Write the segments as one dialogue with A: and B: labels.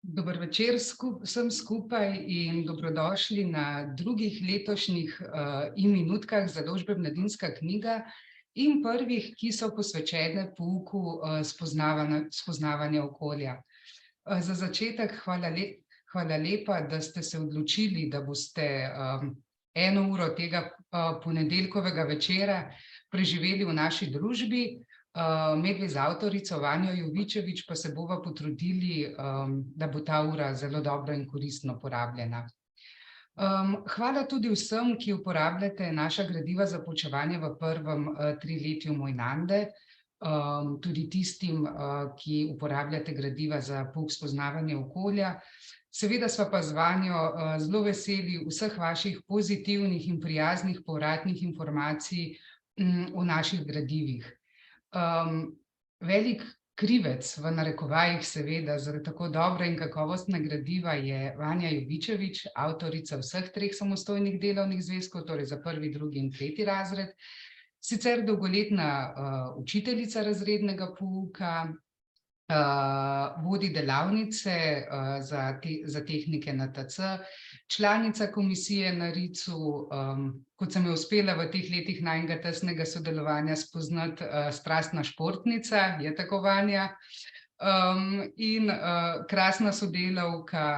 A: Dober večer vsem skupaj in dobrodošli na drugih letošnjih minutkah založbe Mladinska knjiga in prvih, ki so posvečene pouku spoznavanja okolja. Za začetek hvala lepa, da ste se odločili, da boste eno uro tega ponedeljkovega večera preživeli v naši družbi. Medve z avtorico Vanjo Jovičevič pa se bova potrudili, da bo ta ura zelo dobro in koristno porabljena. Hvala tudi vsem, ki uporabljate naša gradiva za poučevanje v prvem triletju Mojnande, tudi tistim, ki uporabljate gradiva za pouk spoznavanja okolja. Seveda sva pa z Vanjo zelo veseli vseh vaših pozitivnih in prijaznih povratnih informacij o naših gradivih. Velik krivec, v narekovajih seveda, za tako dobra in kakovostna gradiva je Vanja Jovičevič, avtorica vseh treh samostojnih delovnih zvezkov, torej za prvi, drugi in tretji razred. Sicer dolgoletna učiteljica razrednega pouka, vodi delavnice za tehnike NTC, članica komisije na RIC-u, kot sem jo uspela v teh letih najinega tesnega sodelovanja spoznati, strastna športnica, je tako Vanja, in krasna sodelavka,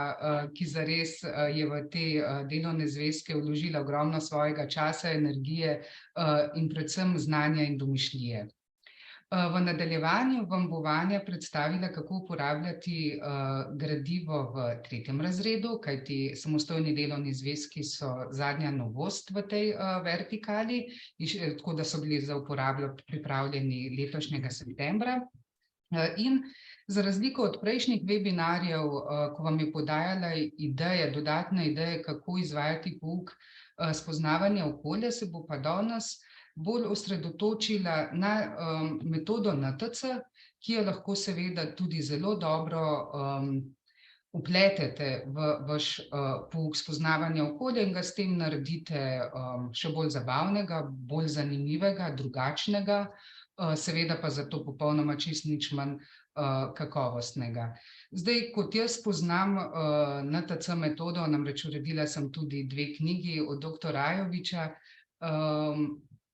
A: ki zares je v te delovne zvezke vložila ogromno svojega časa, energije in predvsem znanja in domišljije. V nadaljevanju vam bo Vanja predstavila, kako uporabljati gradivo v tretjem razredu, kajti samostojni delovni zvezki so zadnja novost v tej vertikali, tako da so bili za uporabo pripravljeni letošnjega septembra. In za razliko od prejšnjih webinarjev, ko vam je podajala dodatne ideje, kako izvajati pouk spoznavanja okolja, se bo pa danes bolj osredotočila na metodo NTC, ki jo lahko seveda tudi zelo dobro vpletete v vaš pouk spoznavanja okolja in ga s tem naredite še bolj zabavnega, bolj zanimivega, drugačnega, seveda pa zato popolnoma čisto nič manj kakovostnega. Zdaj, kot jaz poznam NTC metodo, namreč uredila sem tudi 2 knjigi od dr. Ajoviča,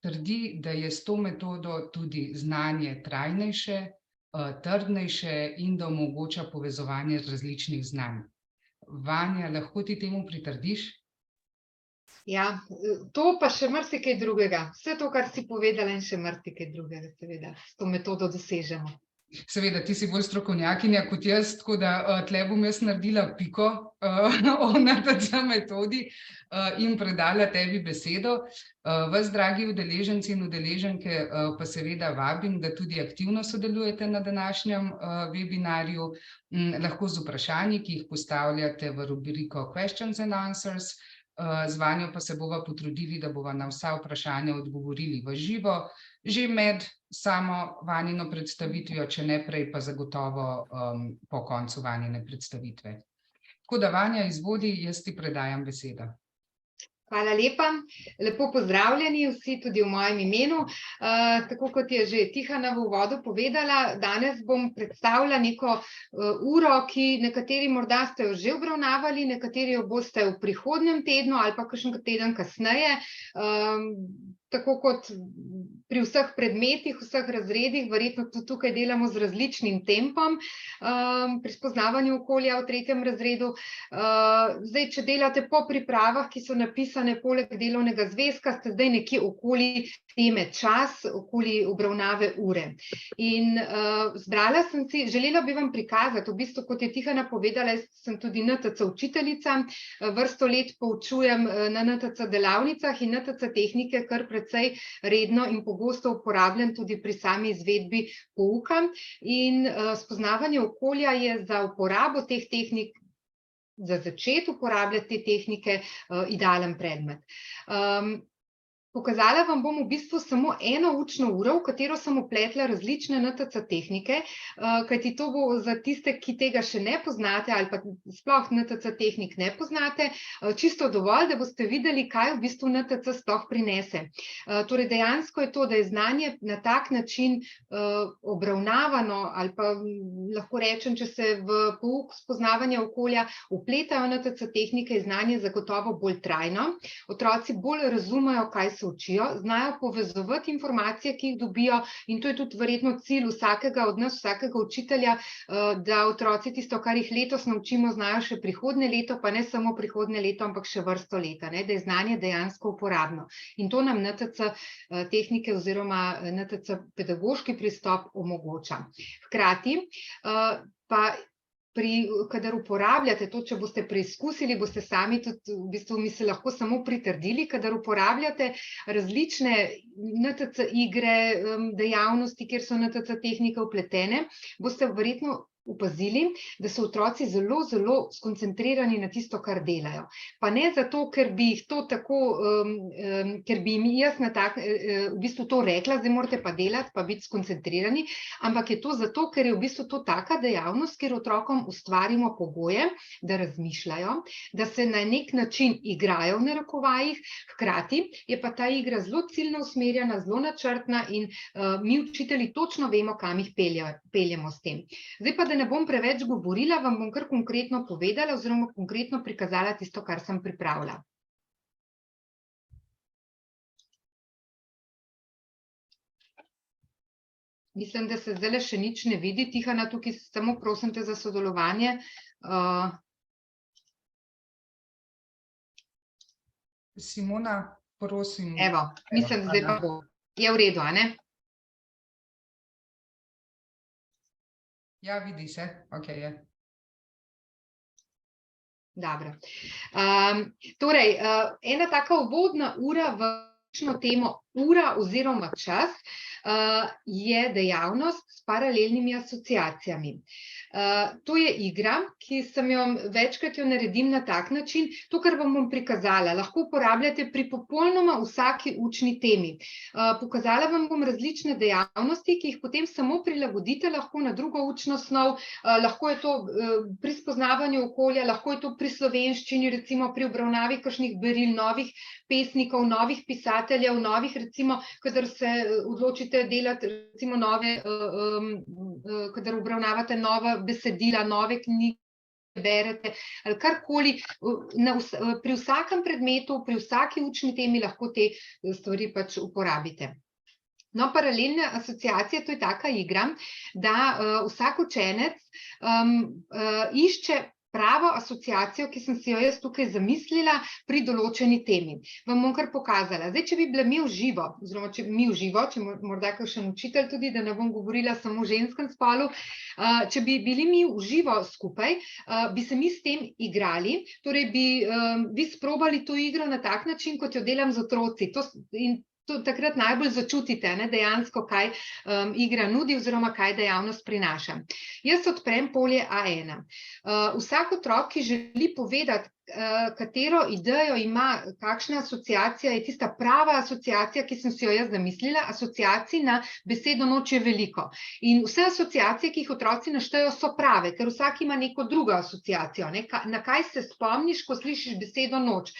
A: trdi, da je s to metodo tudi znanje trajnejše, trdnejše in da omogoča povezovanje različnih znanj. Vanja, lahko ti temu pritrdiš?
B: Ja, to pa še marsikaj drugega. Vse to, kar si povedala, in še marsikaj drugega, seveda, s to metodo dosežemo.
A: Seveda, ti si bolj strokovnjakinja kot jaz, tako da tle bom jaz naredila piko o NTC metodi in predala tebi besedo. Vas, dragi udeleženci in udeleženke, pa seveda vabim, da tudi aktivno sodelujete na današnjem webinarju, lahko z vprašanji, ki jih postavljate v rubriko Questions and Answers. Z Vanjo pa se bova potrudili, da bova na vsa vprašanja odgovorili v živo, že med samo Vanjino predstavitvijo, če ne prej, pa zagotovo po koncu Vanjine predstavitve. Tako da, Vanja, izvoli, jaz ti predajam besedo.
B: Hvala lepa, lepo pozdravljeni vsi tudi v mojem imenu. Tako kot je že Tihana v uvodu povedala, danes bom predstavila neko uro, ki nekateri morda ste jo že obravnavali, nekateri jo boste v prihodnjem tednu ali pa kakšen teden kasneje. Tako kot pri vseh predmetih, vseh razredih, verjetno tudi tukaj delamo z različnim tempom pri spoznavanju okolja v tretjem razredu. Zdaj, če delate po pripravah, ki so napisane poleg delovnega zvezka, ste zdaj nekje okoli teme čas, okoli obravnave ure. In zbrala sem si, želela bi vam prikazati, v bistvu, kot je Tihana povedala, jaz sem tudi NTC učiteljica, vrsto let poučujem na NTC delavnicah in NTC tehnike kar precej redno in pogosto uporabljam tudi pri sami izvedbi pouka. In spoznavanje okolja je za uporabo teh tehnik, za začeti uporabljati te tehnike, idealen predmet. Pokazala vam bom v bistvu samo eno učno uro, v katero sem vpletla različne NTC tehnike, kajti to bo za tiste, ki tega še ne poznate ali pa sploh NTC tehnik ne poznate, čisto dovolj, da boste videli, kaj v bistvu NTC sploh prinese. Torej dejansko je to, da je znanje na tak način obravnavano ali pa lahko rečem, če se v pouk spoznavanja okolja vpletajo NTC tehnike, je znanje zagotovo bolj trajno. Otroci bolj razumejo, kaj se učijo, znajo povezovati informacije, ki jih dobijo, in to je tudi verjetno cilj vsakega od nas, vsakega učitelja, da otroci tisto, kar jih letos naučimo, znajo še prihodnje leto, pa ne samo prihodnje leto, ampak še vrsto leta, da je znanje dejansko uporabno. In to nam NTC tehnike oziroma NTC pedagoški pristop omogoča. Hkrati pa kadar uporabljate to, če boste preizkusili, boste sami tudi, v bistvu mi se lahko samo pritrdili, kadar uporabljate različne NTC igre, dejavnosti, kjer so NTC tehnike vpletene, boste verjetno opazili, da so otroci zelo, zelo skoncentrirani na tisto, kar delajo. Pa ne zato, ker bi jih to tako, ker bi jim jaz v bistvu to rekla, zdaj morate pa delati, pa biti skoncentrirani, ampak je to zato, ker je v bistvu to taka dejavnost, kjer otrokom ustvarimo pogoje, da razmišljajo, da se na nek način igrajo v narekovajih, hkrati je pa ta igra zelo ciljno usmerjena, zelo načrtna in mi učitelji točno vemo, kam jih peljemo s tem. Zdaj pa, da ne bom preveč govorila, vam bom kar konkretno povedala oziroma konkretno prikazala tisto, kar sem pripravila. Mislim, da se zdajle še nič ne vidi. Tihana, tukaj samo prosim te za sodelovanje.
A: Simona, prosim.
B: Evo, mislim, zdaj pa bo. Je v redu, a ne?
A: Ja, vidi se, ok, je.
B: Dobro. Torej, ena taka uvodna ura v temo ura oziroma čas je dejavnost s paralelnimi asociacijami. To je igra, ki sem jo večkrat naredim na tak način, to, kar vam bom prikazala, lahko uporabljate pri popolnoma vsaki učni temi. Pokazala vam bom različne dejavnosti, ki jih potem samo prilagodite lahko na drugo učno snov, lahko je to pri spoznavanju okolja, lahko je to pri slovenščini, recimo pri obravnavi kakšnih beril, novih pesnikov, novih pisateljev, novih, recimo, kadar se odločite delati, recimo, nove, kadar obravnavate nova besedila, nove knjige, berete, ali karkoli, pri vsakem predmetu, pri vsaki učni temi lahko te stvari pač uporabite. No, paralelne asociacije, to je taka igra, da vsak učenec išče pravo asociacijo, ki sem si jo jaz tukaj zamislila pri določeni temi. Vam bom kar pokazala. Zdaj, če bi bila mi v živo, oziroma če mi v živo, če morda kakšen učitelj tudi, da ne bom govorila samo o ženskem spolu, če bi bili mi v živo skupaj, bi se mi s tem igrali, torej bi vi sprobali to igro na tak način, kot jo delam z otroci. In to takrat najbolj začutite, dejansko, kaj igra nudi oziroma kaj dejavnost prinaša. Jaz odprem polje A1. Vsak otrok, ki želi povedati, katero idejo ima, kakšna asociacija je tista prava asociacija, ki sem si jo jaz zamislila, asociacij na besedo noč je veliko. In vse asociacije, ki jih otroci naštejo, so prave, ker vsak ima neko drugo asociacijo. Na kaj se spomniš, ko slišiš besedo noč?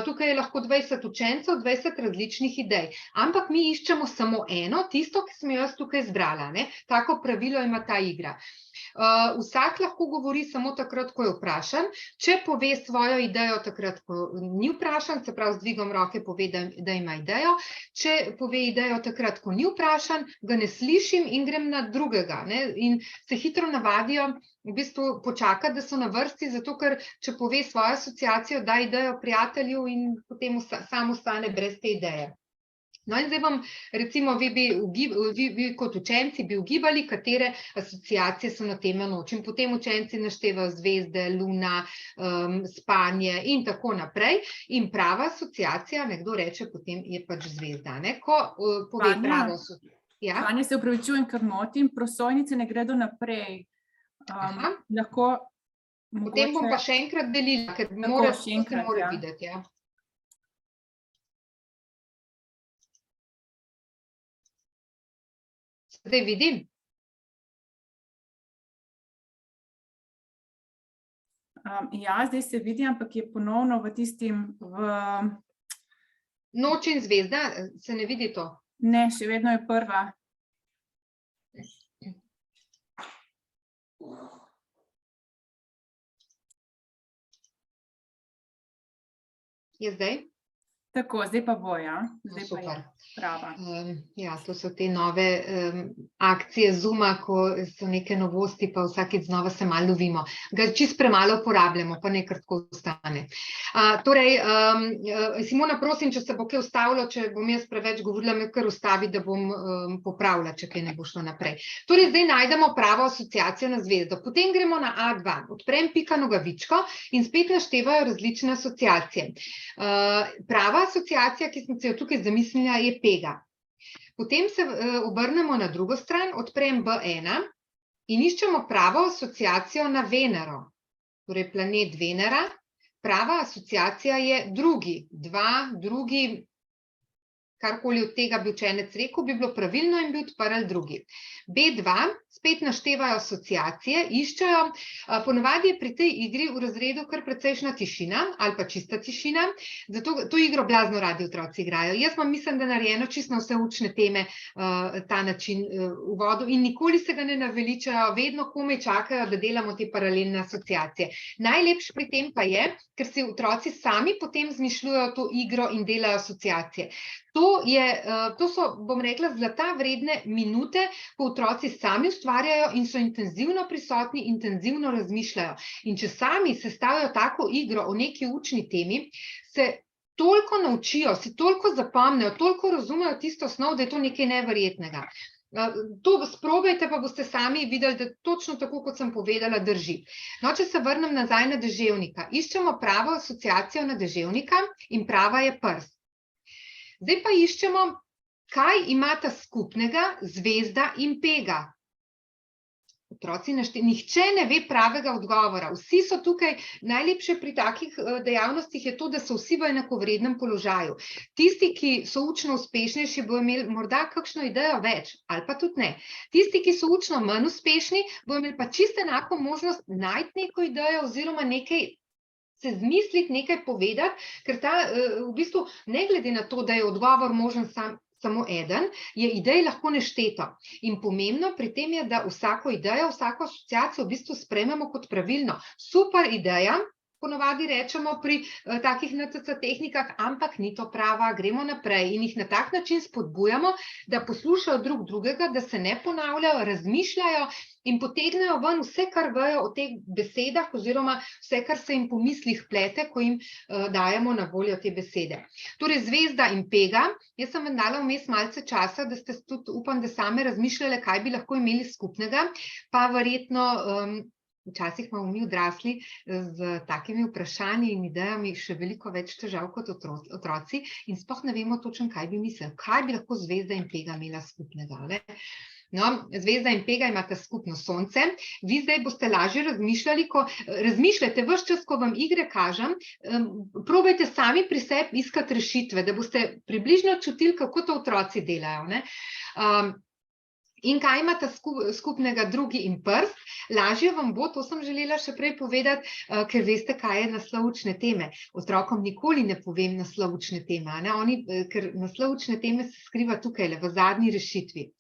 B: Tukaj je lahko 20 učencev, 20 različnih idej. Ampak mi iščemo samo eno, tisto, ki sem jo jaz tukaj zbrala. Tako pravilo ima ta igra. Vsak lahko govori samo takrat, ko je vprašan. Če pove svojo idejo takrat, ko ni vprašan, se pravi, z dvigom roke pove, da ima idejo. Če pove idejo takrat, ko ni vprašan, ga ne slišim in grem na drugega. In se hitro navadijo v bistvu počakati, da so na vrsti, zato ker če pove svojo asociacijo, da idejo prijatelju in potem sam ostane brez te ideje. No, in zdaj vam, recimo, vi kot učenci bi ugibali, katere asociacije so na temo noč. In potem učenci naštevajo zvezde, luna, spanje in tako naprej. In prava asociacija, nekdo reče, potem je pač zvezda. Ko pove pravo asociacijo.
C: Tanja, se upravičujem, ker motim, prosojnice ne gredo naprej. Lahko mogoče...
B: Potem bom pa še enkrat delila, ker se mora videti. Zdaj vidim.
C: Ja, zdaj se vidi, ampak je ponovno v tistim,
B: Noč in zvezda, se ne vidi to?
C: ne, še vedno je prva.
B: Je zdaj?
C: Tako, zdaj pa bo, ja. Zdaj pa je
B: Super.
C: prava.
B: Ja, to so te nove akcije Zooma, ko so neke novosti, pa vsakič znova se malo lovimo. Ga čisto premalo uporabljamo, pa ne kar tako ostane. Torej, Simona, prosim, če se bo kaj ustavilo, če bom jaz preveč govorila, me kar ustavi, da bom popravila, če kaj ne bo šlo naprej. Torej, zdaj najdemo pravo asociacijo na zvezdo. Potem gremo na A2, odprem Pika Nogavičko in spet naštevajo različne asociacije. Prava asociacija, ki sem se jo tukaj zamislila, je pega. Potem se obrnemo na drugo stran, odprem B1 in iščemo pravo asociacijo na Venero. Torej, planet Venera. Prava asociacija je drugi. Drugi, karkoli od tega bi učenec rekel, bi bilo pravilno in bi odprl drugi. B2, spet naštevajo asociacije, iščejo, ponavadi je pri tej igri v razredu kar precejšnja tišina ali pa čista tišina, zato to igro blazno radi otroci igrajo. Jaz mislim, da narejeno čisto na vse učne teme ta način uvodu in nikoli se ga ne naveličajo, vedno komaj čakajo, da delamo te paralelne asociacije. Najlepše pri tem pa je, ker si otroci sami potem zmišljujejo to igro in delajo asociacije. To so, bom rekla, zlata vredne minute, ko otroci sami ustvarjajo in so intenzivno prisotni, intenzivno razmišljajo. In če sami sestavijo tako igro o neki učni temi, se toliko naučijo, si toliko zapomnijo, toliko razumejo tisto osnov, da je to nekaj neverjetnega. To sprobajte, pa boste sami videli, da točno tako, kot sem povedala, drži. No, če se vrnem nazaj na deževnika. Iščemo pravo asociacijo na deževnika in prava je prst. Zdaj pa iščemo, kaj imata skupnega zvezda in pega. Otroci, nihče ne ve pravega odgovora. Vsi so tukaj, najlepše pri takih dejavnostih je to, da so vsi v enakovrednem položaju. Tisti, ki so učno uspešnejši, bodo imeli morda kakšno idejo več, ali pa tudi ne. Tisti, ki so učno manj uspešni, bodo imeli pa čisto enako možnost najti neko idejo oziroma nekaj se zmisliti, nekaj povedati, ker v bistvu ne glede na to, da je odgovor možen samo eden, je idej lahko nešteto. In pomembno pri tem je, da vsako idejo, vsako asociacijo v bistvu sprejmemo kot pravilno. Super ideja, ponavadi rečemo pri takih NCC tehnikah, ampak ni to prava, gremo naprej in jih na tak način spodbujamo, da poslušajo drug drugega, da se ne ponavljajo, razmišljajo in potegnejo ven vse, kar vejo o teh besedah oziroma vse, kar se jim po mislih plete, ko jim dajemo na voljo te besede. Torej, zvezda in pega, jaz sem vam dala vmes malce časa, da ste tudi, upam, da same razmišljale, kaj bi lahko imeli skupnega, pa verjetno včasih imamo mi odrasli z takimi vprašanji in idejami še veliko več težav kot otroci in sploh ne vemo točno, kaj bi mislili, kaj bi lahko zvezda in pega imela skupnega. No, zvezda in pega imata skupno sonce. Vi zdaj boste lažje razmišljali, ko razmišljate ves čas, ko vam igre kažem, probajte sami pri sebi iskati rešitve, da boste približno čutili, kako to otroci delajo. In kaj imata skupnega drugi in prst? Lažje vam bo, to sem želela še prej povedati, ker veste, kaj je naslov učne teme. Otrokom nikoli ne povem naslov učne teme, ker naslov učne teme se skriva tukaj, v zadnji rešitvi.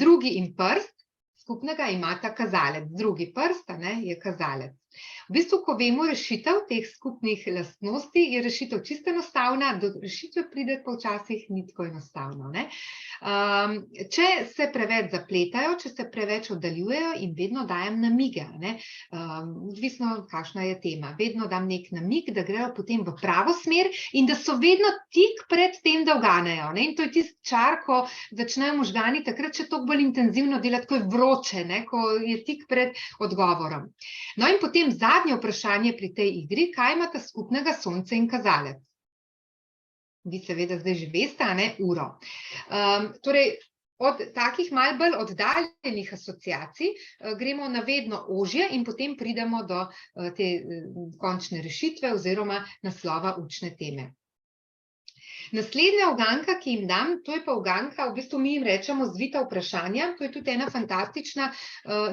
B: Drugi in prst skupnega imata kazalec. Drugi prst je kazalec. V bistvu, ko vemo rešitev teh skupnih lastnosti, je rešitev čisto enostavna, do rešitve pride pa včasih ni tako enostavno. Če se preveč zapletajo, če se preveč oddaljujejo in vedno dajem namige, odvisno, kakšna je tema, vedno dam nek namig, da grejo potem v pravo smer in da so vedno tik pred tem, da uganejo. In to je tisti čar, ko začnejo možgani takrat še toliko bolj intenzivno delati, ko je vroče, ko je tik pred odgovorom. No in potem zadnje vprašanje pri tej igri, kaj imata skupnega sonce in kazalec? Vi seveda zdaj že veste, uro. Torej, od takih malo bolj oddaljenih asociacij gremo na vedno ožje in potem pridemo do te končne rešitve oziroma naslova učne teme. Naslednja uganka, ki jim dam, to je pa uganka, v bistvu mi jim rečemo zvita vprašanja, to je tudi ena fantastična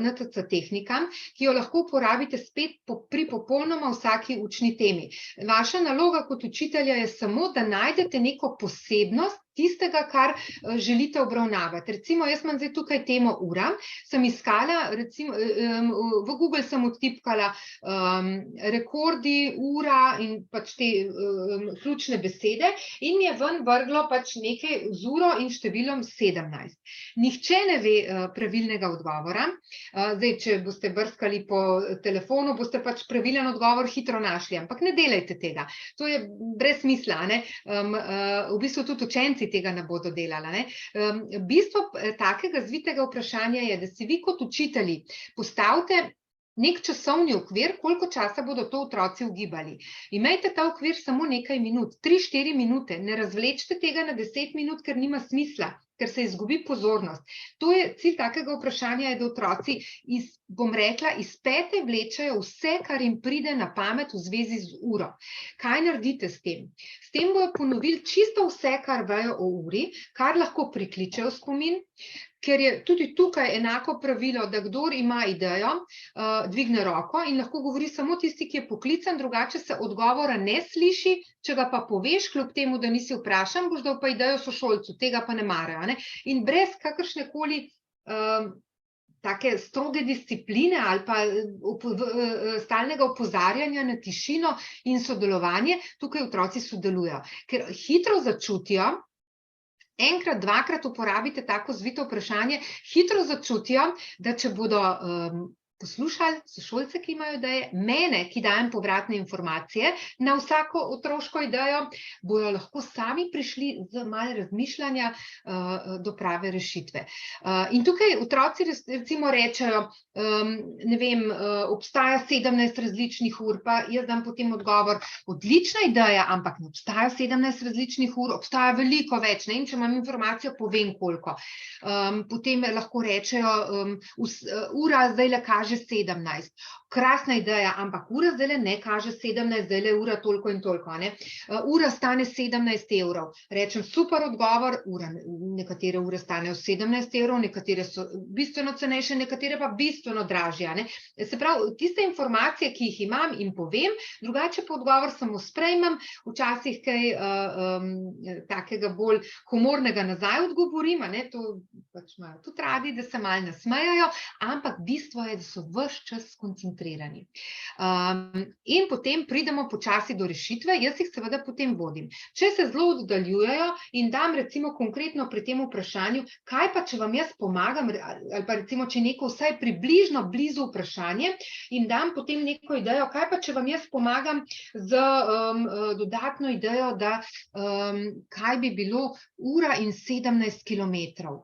B: NTC tehnika, ki jo lahko uporabite spet pri popolnoma vsaki učni temi. Vaša naloga kot učitelja je samo, da najdete neko posebnost tistega, kar želite obravnavati. Recimo, jaz imam zdaj tukaj temo ura, sem iskala, recimo, v Google sem odtipkala rekordi, ura in pač te ključne besede in mi je ven vrglo pač nekaj z uro in številom 17. Nihče ne ve pravilnega odgovora. Zdaj, če boste brskali po telefonu, boste pač pravilen odgovor hitro našli, ampak ne delajte tega. To je brez smisla, ne? V bistvu tudi učenci tega ne bodo delali. Bistvo takega zvitega vprašanja je, da si vi kot učitelji postavite nek časovni okvir, koliko časa bodo to otroci ugibali. Imejte ta okvir samo nekaj minut, 3-4 minute, ne razvlečite tega na 10 minut, ker nima smisla, ker se izgubi pozornost. To je cilj takega vprašanja, je, da otroci bom rekla, iz pete vlečejo vse, kar jim pride na pamet v zvezi z uro. Kaj naredite s tem? S tem bojo ponovili čisto vse, kar vejo o uri, kar lahko prikličejo spomin, ker je tudi tukaj enako pravilo, da kdor ima idejo, dvigne roko in lahko govori samo tisti, ki je poklican, drugače se odgovora ne sliši, če ga pa poveš, kljub temu, da nisi vprašan, boš dal pa idejo sošolcu, tega pa ne marajo. Ne? In brez kakršnekoli take stroge discipline ali pa stalnega opozarjanja na tišino in sodelovanje, tukaj otroci sodelujejo. Ker hitro začutijo, enkrat, dvakrat uporabite tako zvito vprašanje, hitro začutijo, da če bodo poslušali sošolce, ki imajo ideje, mene, ki dajem povratne informacije na vsako otroško idejo, bojo lahko sami prišli z malo razmišljanja do prave rešitve. In tukaj otroci recimo rečejo, ne vem, obstaja 17 različnih ur, pa jaz dam potem odgovor, odlična ideja, ampak ne obstaja 17 različnih ur, obstaja veliko več, ne? In če imam informacijo, povem koliko. Potem lahko rečejo, ura zdajle kaže 17. Krasna ideja, ampak ura zdajle ne kaže 17, zdajle ura toliko in toliko. Ne? Ura stane 17 evrov. Rečem, super odgovor, nekatere ure stanejo 17 evrov, nekatere so bistveno cenejše, nekatere pa bistveno dražje. Ne? Se pravi, tiste informacije, ki jih imam in povem, drugače pa odgovor samo sprejmem, včasih kaj takega bolj humornega nazaj odgovorim, ne? To pač imajo tudi radi, da se malo nasmejajo, ampak bistvo je, da so ves čas skoncentrirani. In potem pridemo počasi do rešitve, jaz jih seveda potem vodim. Če se zelo oddaljujejo in dam recimo konkretno pri tem vprašanju, kaj pa če vam jaz pomagam, ali pa recimo če neko vsaj približno blizu vprašanje in dam potem neko idejo, kaj pa če vam jaz pomagam z dodatno idejo, da kaj bi bilo ura in 17 kilometrov.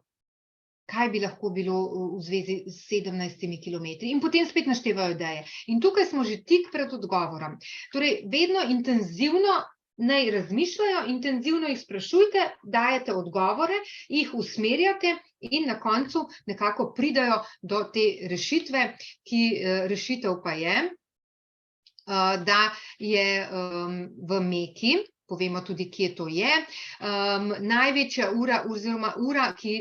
B: Kaj bi lahko bilo v zvezi s 17 kilometri in potem spet naštevajo ideje. In tukaj smo že tik pred odgovorom. Torej, vedno intenzivno naj razmišljajo, intenzivno jih sprašujte, dajete odgovore, jih usmerjate in na koncu nekako pridajo do te rešitve, ki rešitev pa je, da je v Meki, povemo tudi, kje to je, največja ura oziroma ura, ki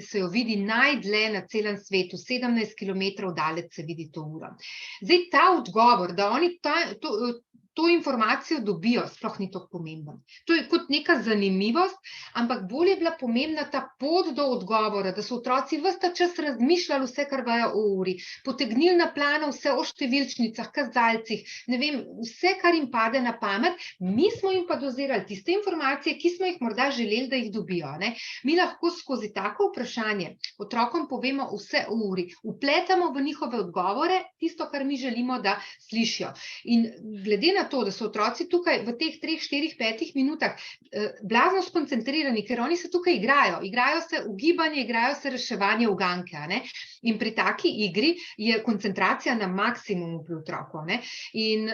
B: se jo vidi najdlje na celem svetu, 17 kilometrov daleč se vidi to uro. Zdaj ta odgovor, da oni to informacijo dobijo, sploh ni tako pomemben. To je kot neka zanimivost, ampak bolj je bila pomembna ta pot do odgovora, da so otroci ves ta čas razmišljali vse, kar vejo o uri, potegnili na plano vse o številčnicah, kazalcih, ne vem, vse, kar jim pade na pamet, mi smo jim pa dozirali tiste informacije, ki smo jih morda želeli, da jih dobijo. Ne? Mi lahko skozi tako vprašanje otrokom povemo vse o uri, vpletamo v njihove odgovore tisto, kar mi želimo, da slišijo. In glede na to, da so otroci tukaj v teh 3, 4, 5 minutah blazno skoncentrirani, ker oni se tukaj igrajo se ugibanje, igrajo se reševanje uganke. Ne? In pri taki igri je koncentracija na maksimumu pri otroku. Ne? In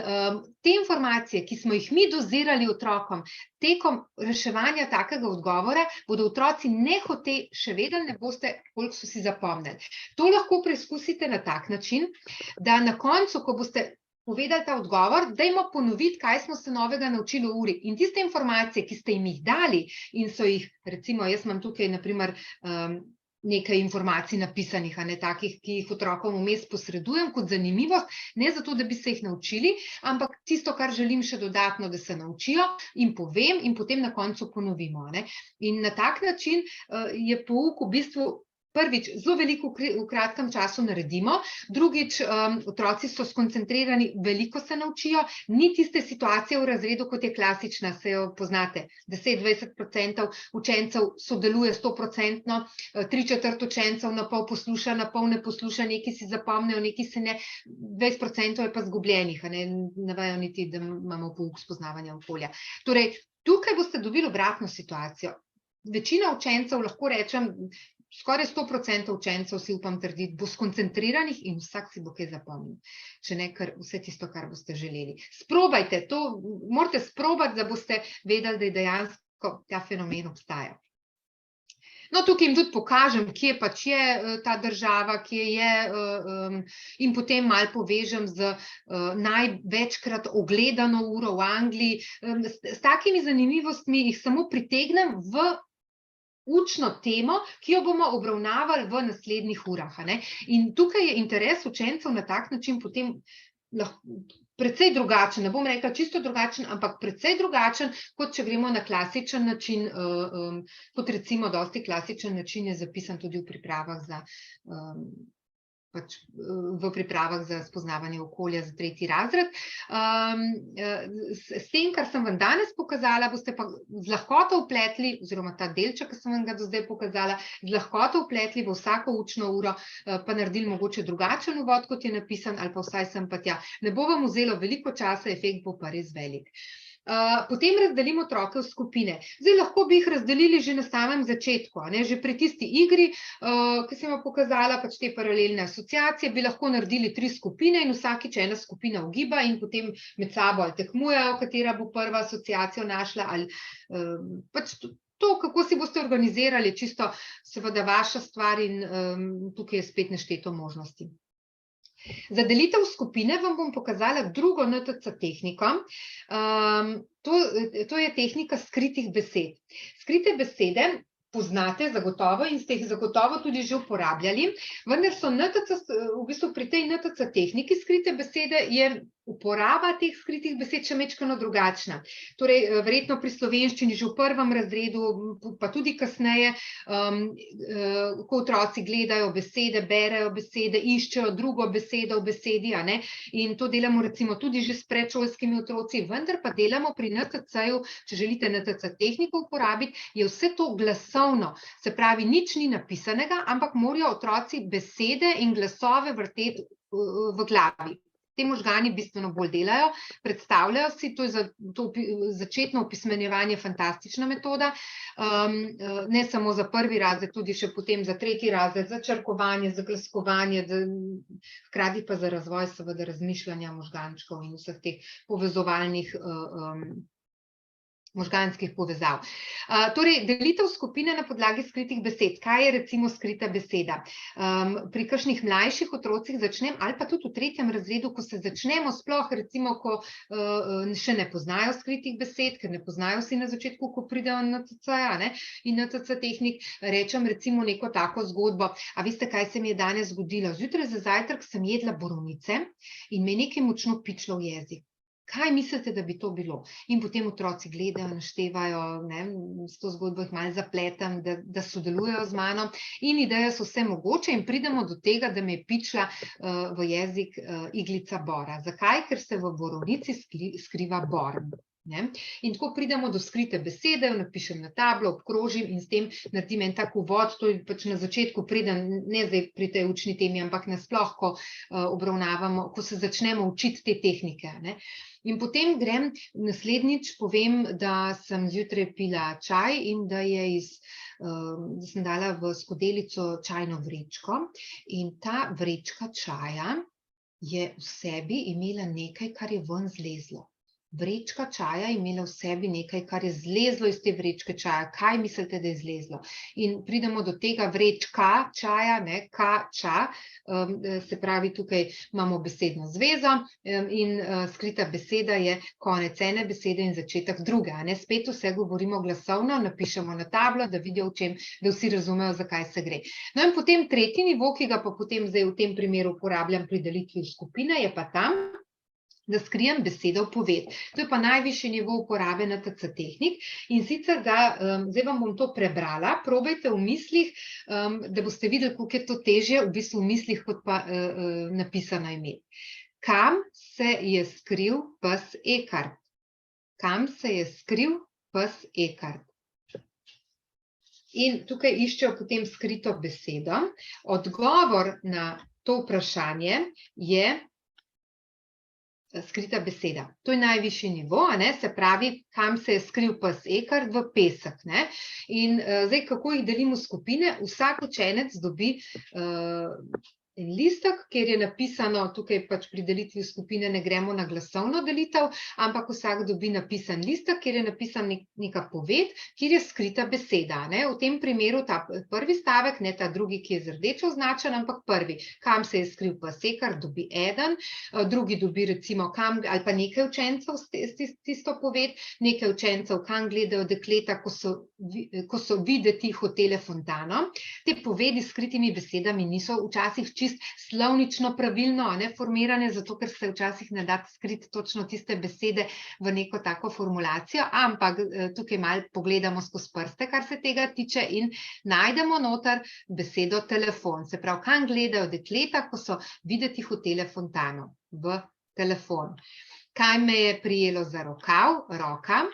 B: te informacije, ki smo jih mi dozirali otrokom tekom reševanja takega odgovora, bodo otroci nehote še vedeli, ne boste, koliko so si zapomnili. To lahko preizkusite na tak način, da na koncu, ko boste povedali ta odgovor, dajmo ponoviti, kaj smo se novega naučili v uri. In tiste informacije, ki ste jim jih dali in so jih, recimo, jaz imam tukaj, naprimer, nekaj informacij napisanih, a ne takih, ki jih otrokom vmes posredujem kot zanimivost, ne zato, da bi se jih naučili, ampak tisto, kar želim še dodatno, da se naučijo in povem in potem na koncu ponovimo, a ne. In na tak način je pouk v bistvu prvič, zelo veliko v kratkem času naredimo, drugič, otroci so skoncentrirani, veliko se naučijo, ni tiste situacije v razredu, kot je klasična, se jo poznate, 10–20% učencev sodeluje 100%, 3/4 učencev na pol posluša, na pol ne posluša, nekaj si zapomnijo, nekaj se ne, 20% je pa zgubljenih, a ne vejo niti, da imamo pouk spoznavanja okolja. Torej, tukaj boste dobili obratno situacijo. Večina učencev, lahko rečem, skoraj 100% učencev, si upam trditi, bo skoncentriranih in vsak si bo kaj zapomnil. Če ne, kar vse tisto, kar boste želeli. Sprobajte, to morate sprobati, da boste vedeli, da je dejansko ta fenomen obstaja. No, tukaj jim tudi pokažem, kje pač je ta država, kje je, in potem malo povežem z največkrat ogledano uro v Angliji. S takimi zanimivostmi jih samo pritegnem v učno temo, ki jo bomo obravnavali v naslednjih urah, a ne. In tukaj je interes učencev na tak način potem precej drugačen, ne bom rekla čisto drugačen, ampak precej drugačen, kot če gremo na klasičen način, kot recimo dosti klasičen način je zapisan tudi v pripravah za spoznavanje okolja za 3. razred. S tem, kar sem vam danes pokazala, boste pa z lahkoto vpletli, oziroma ta delček, ki sem vam ga do zdaj pokazala, z lahkoto vpletli v vsako učno uro, pa naredili mogoče drugačen uvod, kot je napisan, ali pa vsaj sem pa tja. Ne bo vam vzelo veliko časa, efekt bo pa res velik. Potem razdelimo otroke v skupine. Zdaj, lahko bi jih razdelili že na samem začetku, a ne, že pri tisti igri, ki sem vam pokazala, pač te paralelne asociacije, bi lahko naredili 3 skupine in vsakič ena skupina ugiba in potem med sabo ali tekmujejo, katera bo prva asociacijo našla, ali pač to, kako si boste organizirali, čisto seveda vaša stvar in tukaj je spet nešteto možnosti. Za delitev skupine vam bom pokazala drugo NTC tehniko. To je tehnika skritih besed. Skrite besede poznate zagotovo in ste jih zagotovo tudi že uporabljali, vendar so v bistvu pri tej NTC tehniki skrite besede je uporaba teh skritih besed še majčkeno drugačna. Torej, verjetno pri slovenščini že v 1. razredu, pa tudi kasneje, ko otroci gledajo besede, berejo besede, iščejo drugo besedo v besedi, a ne, in to delamo recimo tudi že s predšolskimi otroci, vendar pa delamo pri NTC-ju, če želite NTC tehniko uporabiti, je vse to glasovno, se pravi, nič ni napisanega, ampak morajo otroci besede in glasove vrteti v glavi. Te možgani bistveno bolj delajo, predstavljajo si, to je za to začetno opismenjevanje fantastična metoda, ne samo za 1. razred, tudi še potem za 3. razred, za črkovanje, za glaskovanje, hkrati pa za razvoj seveda razmišljanja možgančkov in vseh teh povezovalnih možganskih povezav. Torej, delitev skupine na podlagi skritih besed. Kaj je recimo skrita beseda? Pri kakšnih mlajših otrocih začnem, ali pa tudi v 3. razredu, ko se začnemo, sploh recimo, ko še ne poznajo skritih besed, ker ne poznajo vsi na začetku, ko pridejo na NTC-ja, ne, in NTC tehnik, rečem recimo neko tako zgodbo. A veste, kaj se mi je danes zgodilo? Zjutraj za zajtrk sem jedla borovnice in me je nekaj močno pičilo v jezik. Kaj mislite, da bi to bilo? In potem otroci gledajo, naštevajo, ne, s to zgodbo jih malo zapletem, da sodelujejo z mano in ideje so vse mogoče in pridemo do tega, da me je pičila v jezik iglica bora. Zakaj? Ker se v borovnici skriva bor. Ne? In tako pridemo do skrite besede, jo napišem na tablo, obkrožim in s tem naredim en tak uvod, to je pač na začetku, preden, ne zdaj pri tej učni temi, ampak nasploh, ko obravnavamo, ko se začnemo učiti te tehnike, ne. In potem grem naslednjič, povem, da sem zjutraj pila čaj in da sem dala v skodelico čajno vrečko in ta vrečka čaja je v sebi imela nekaj, kar je ven zlezlo. vrečka čaja imela v sebi nekaj, kar je zlezlo iz te vrečke čaja. Kaj mislite, da je zlezlo? In pridemo do tega vrečka čaja, ne, ča, se pravi, tukaj imamo besedno zvezo in skrita beseda je konec ene besede in začetek druge. Ne? Spet vse govorimo glasovno, napišemo na tablo, da vidijo, da vsi razumejo, zakaj se gre. No in potem tretji nivo, ki ga pa potem zdaj v tem primeru uporabljam pri delitvi v skupine, je pa tam, da skrijem besedo v poved. To je pa najvišji nivo uporabe NTC tehnik in sicer zdaj vam bom to prebrala, probajte v mislih, da boste videli, koliko je to težje v bistvu v mislih, kot pa napisano ime. Kam se je skril pes Ekart? Kam se je skril pes Ekart? In tukaj iščejo potem skrito besedo. Odgovor na to vprašanje je skrita beseda. To je najvišji nivo, se pravi, kam se je skril pes Ekart? V pesek. In zdaj, kako jih delimo v skupine? Vsak učenec dobi en listek, kjer je napisano, tukaj pač pri delitvi v skupine ne gremo na glasovno delitev, ampak vsak dobi napisan listek, kjer je napisan neka poved, kjer je skrita beseda. V tem primeru ta prvi stavek, ne ta drugi, ki je z rdečo označen, ampak prvi. Kam se je skril pes Ekart? Dobi eden, drugi dobi recimo kam, ali pa nekaj učencev tisto poved, nekaj učencev, kam gledajo dekleta, ko so videti hotele Fontano. Te povedi s skritimi besedami niso včasih čisto slovnično pravilno formirane, zato ker se včasih ne da skriti točno tiste besede v neko tako formulacijo, ampak tukaj malo pogledamo skozi prste, kar se tega tiče, in najdemo noter besedo telefon. Se pravi, kam gledajo dekleta, ko so videti hotele Fontano? V telefon. Kaj me je prijelo za rokav? Roka.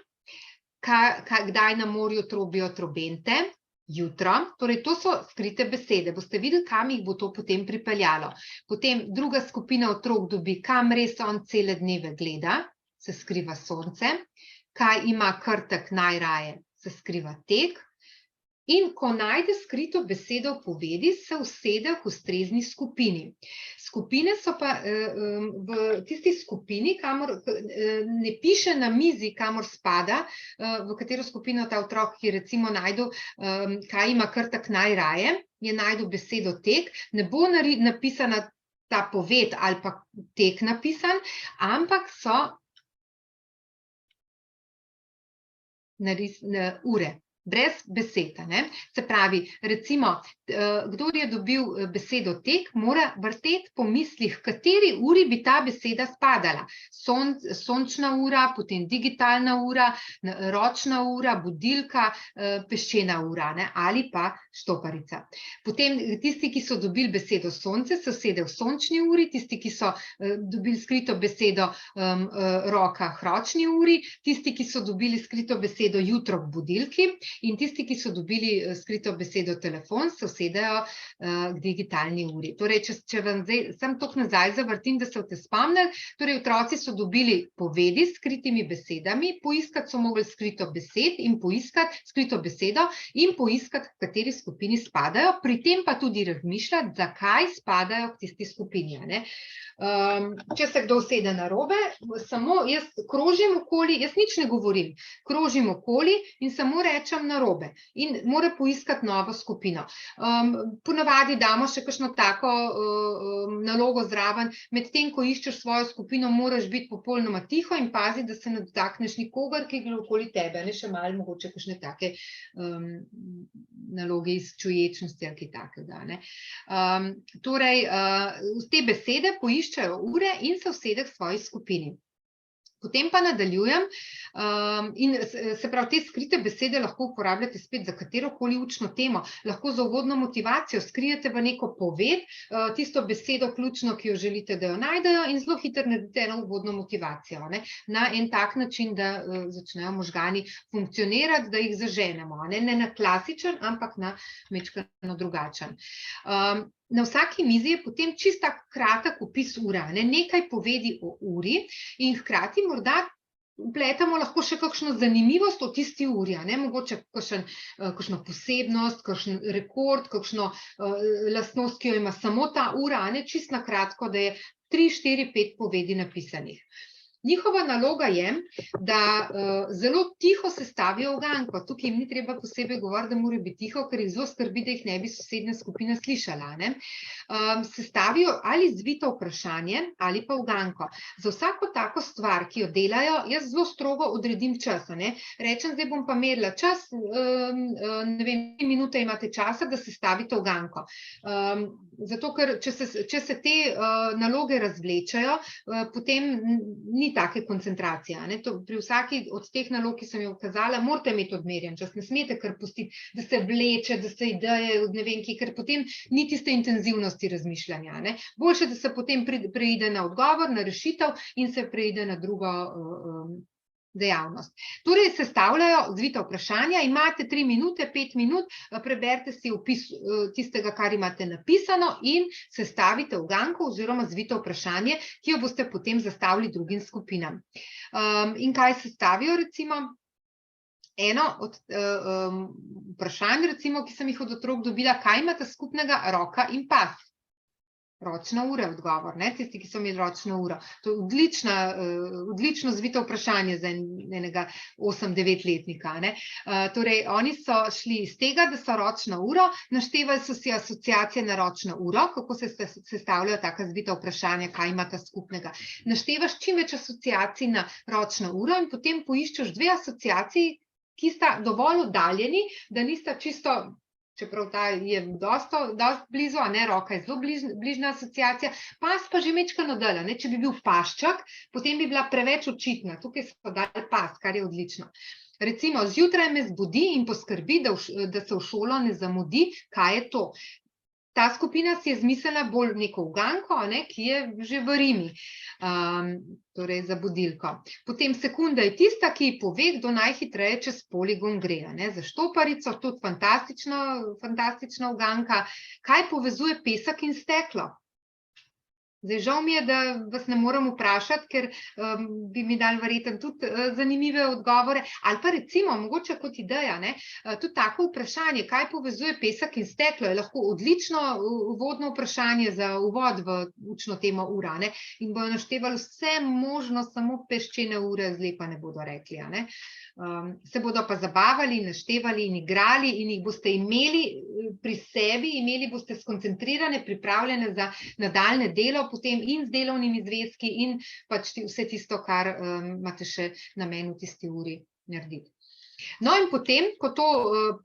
B: Kdaj na morju trobijo trobente? Jutro. Torej, to so skrite besede. Boste videli, kam jih bo to potem pripeljalo. Potem druga skupina otrok dobi, kam res on cele dneve gleda, se skriva sonce. Kaj ima Krtek najraje? Se skriva tek. In ko najde skrito besedo v povedi, se usede v ustrezni skupini. Skupine so pa v tisti skupini, kamor ne piše na mizi, kamor spada, v katero skupino ta otrok, ki recimo najdu, kaj ima Krtek najraje, je najdu besedo tek, ne bo napisana ta poved ali pa tek napisan, ampak so ure. Brez besed. Se pravi, recimo, kdor je dobil besedo tek, mora vrteti po mislih, kateri uri bi ta beseda spadala. Sončna ura, potem digitalna ura, ročna ura, budilka, peščena ura ali pa štoparica. Potem tisti, ki so dobili besedo sonce, se usede v sončni uri, tisti, ki so dobili skrito besedo roka, ročni uri, tisti, ki so dobili skrito besedo jutro v budilki, in tisti, ki so dobili skrito besedo telefon, se usedejo k digitalni uri. Torej, če vam zdaj sem toliko nazaj zavrtim, da se boste spomnili, torej otroci so dobili povedi s skritimi besedami, poiskati so mogli skrito besed in poiskati skrito besedo in poiskati, v kateri skupini spadajo, pri tem pa tudi razmišljati, zakaj spadajo k tisti skupini. Če se kdo usede narobe, samo jaz krožim okoli, jaz nič ne govorim, krožim okoli in samo rečem narobe in mora poiskati novo skupino. Ponavadi damo še kakšno tako nalogo zraven, medtem ko iščeš svojo skupino, moraš biti popolnoma tiho in pazi, da se ne dotakneš nikogar, ki gre okoli tebe, še malo mogoče kakšne take naloge iz čuječnosti ali kaj takega. Torej, te besede poiščejo ure in se usede k svoji skupini. Potem pa nadaljujem in se pravi, te skrite besede lahko uporabljate spet za katerokoli učno temo, lahko za uvodno motivacijo skrijete v neko poved, tisto besedo ključno, ki jo želite, da jo najdejo, in zelo hitro naredite eno uvodno motivacijo, na en tak način, da začnejo možgani funkcionirati, da jih zaženemo, ne na klasičen, ampak na majčkeno drugačen. Na vsaki mizi je potem čisto kratek opis ura, nekaj povedi o uri in hkrati morda vpletamo lahko še kakšno zanimivost o tisti uri, mogoče kakšno posebnost, kakšen rekord, kakšno lastnost, ki jo ima samo ta ura, čisto na kratko, da je 3, 4, 5 povedi napisanih. Njihova naloga je, da zelo tiho sestavijo uganko. Tukaj jim ni treba posebej govoriti, da mora biti tiho, ker jih zelo skrbi, da jih ne bi sosednja skupina slišala. Sestavijo ali zvito vprašanje ali pa uganko. Za vsako tako stvar, ki jo delajo, jaz zelo strogo odredim čas. Rečem, zdaj bom pa merila čas, ne vem, 3 minute imate časa, da sestavite uganko. Zato, ker če se te naloge razvlečajo, potem ni take koncentracije. Pri vsaki od teh nalog, ki sem jo ukazala, morate imeti odmerjen čas, ne smete kar pustiti, da se vleče, da se ideje, ne vem kje, ker potem ni tiste intenzivnosti razmišljanja. Boljše, da se potem preide na odgovor, na rešitev in se preide na drugo dejavnost. Torej, sestavljajo zvita vprašanja, imate 3 minute, 5 minut, preberite si opis tistega, kar imate napisano in sestavite uganko oziroma zvito vprašanje, ki jo boste potem zastavili drugim skupinam. In kaj sestavijo, recimo? Eno od vprašanj, recimo, ki sem jih od otrok dobila, kaj imate skupnega roka in pas? Ročna ura je odgovor, tisti, ki so imeli ročno uro. To je odlično zvito vprašanje za enega 8-9-letnika. Torej, oni so šli iz tega, da so ročno uro, naštevali so si asociacije na ročno uro, kako se sestavljajo taka zvita vprašanja, kaj imata skupnega. Naštevaš čim več asociacij na ročno uro in potem poiščeš 2 asociaciji, ki sta dovolj oddaljeni, da nista čisto, čeprav ta je dosti blizu, roka je zelo bližna asociacija, pas pa že mečkano dela. Če bi bil paščak, potem bi bila preveč očitna. Tukaj so dali pas, kar je odlično. Recimo, zjutraj me zbudi in poskrbi, da se v šolo ne zamudi, kaj je to. Ta skupina si je zmislila bolj neko uganko, ki je že v Rimi, torej za budilko. Potem sekunda je tista, ki pove, kdo najhitreje čez poligon gre. Za štoparico, tudi fantastična uganka. Kaj povezuje pesek in steklo? Zdaj, žal mi je, da vas ne moram vprašati, ker bi mi dali verjetno tudi zanimive odgovore. Ali pa recimo, mogoče kot ideja, tudi tako vprašanje, kaj povezuje pesek in steklo, je lahko odlično uvodno vprašanje za uvod v učno temo ura. In bojo naštevali vse možno, samo peščene ure zle pa ne bodo rekli. Se bodo pa zabavali, naštevali in igrali in jih boste imeli pri sebi, imeli boste skoncentrirane, pripravljene za nadaljne delo, potem in z delovnimi zvezki in pač vse tisto, kar imate še namen v tisti uri narediti. No in potem, ko to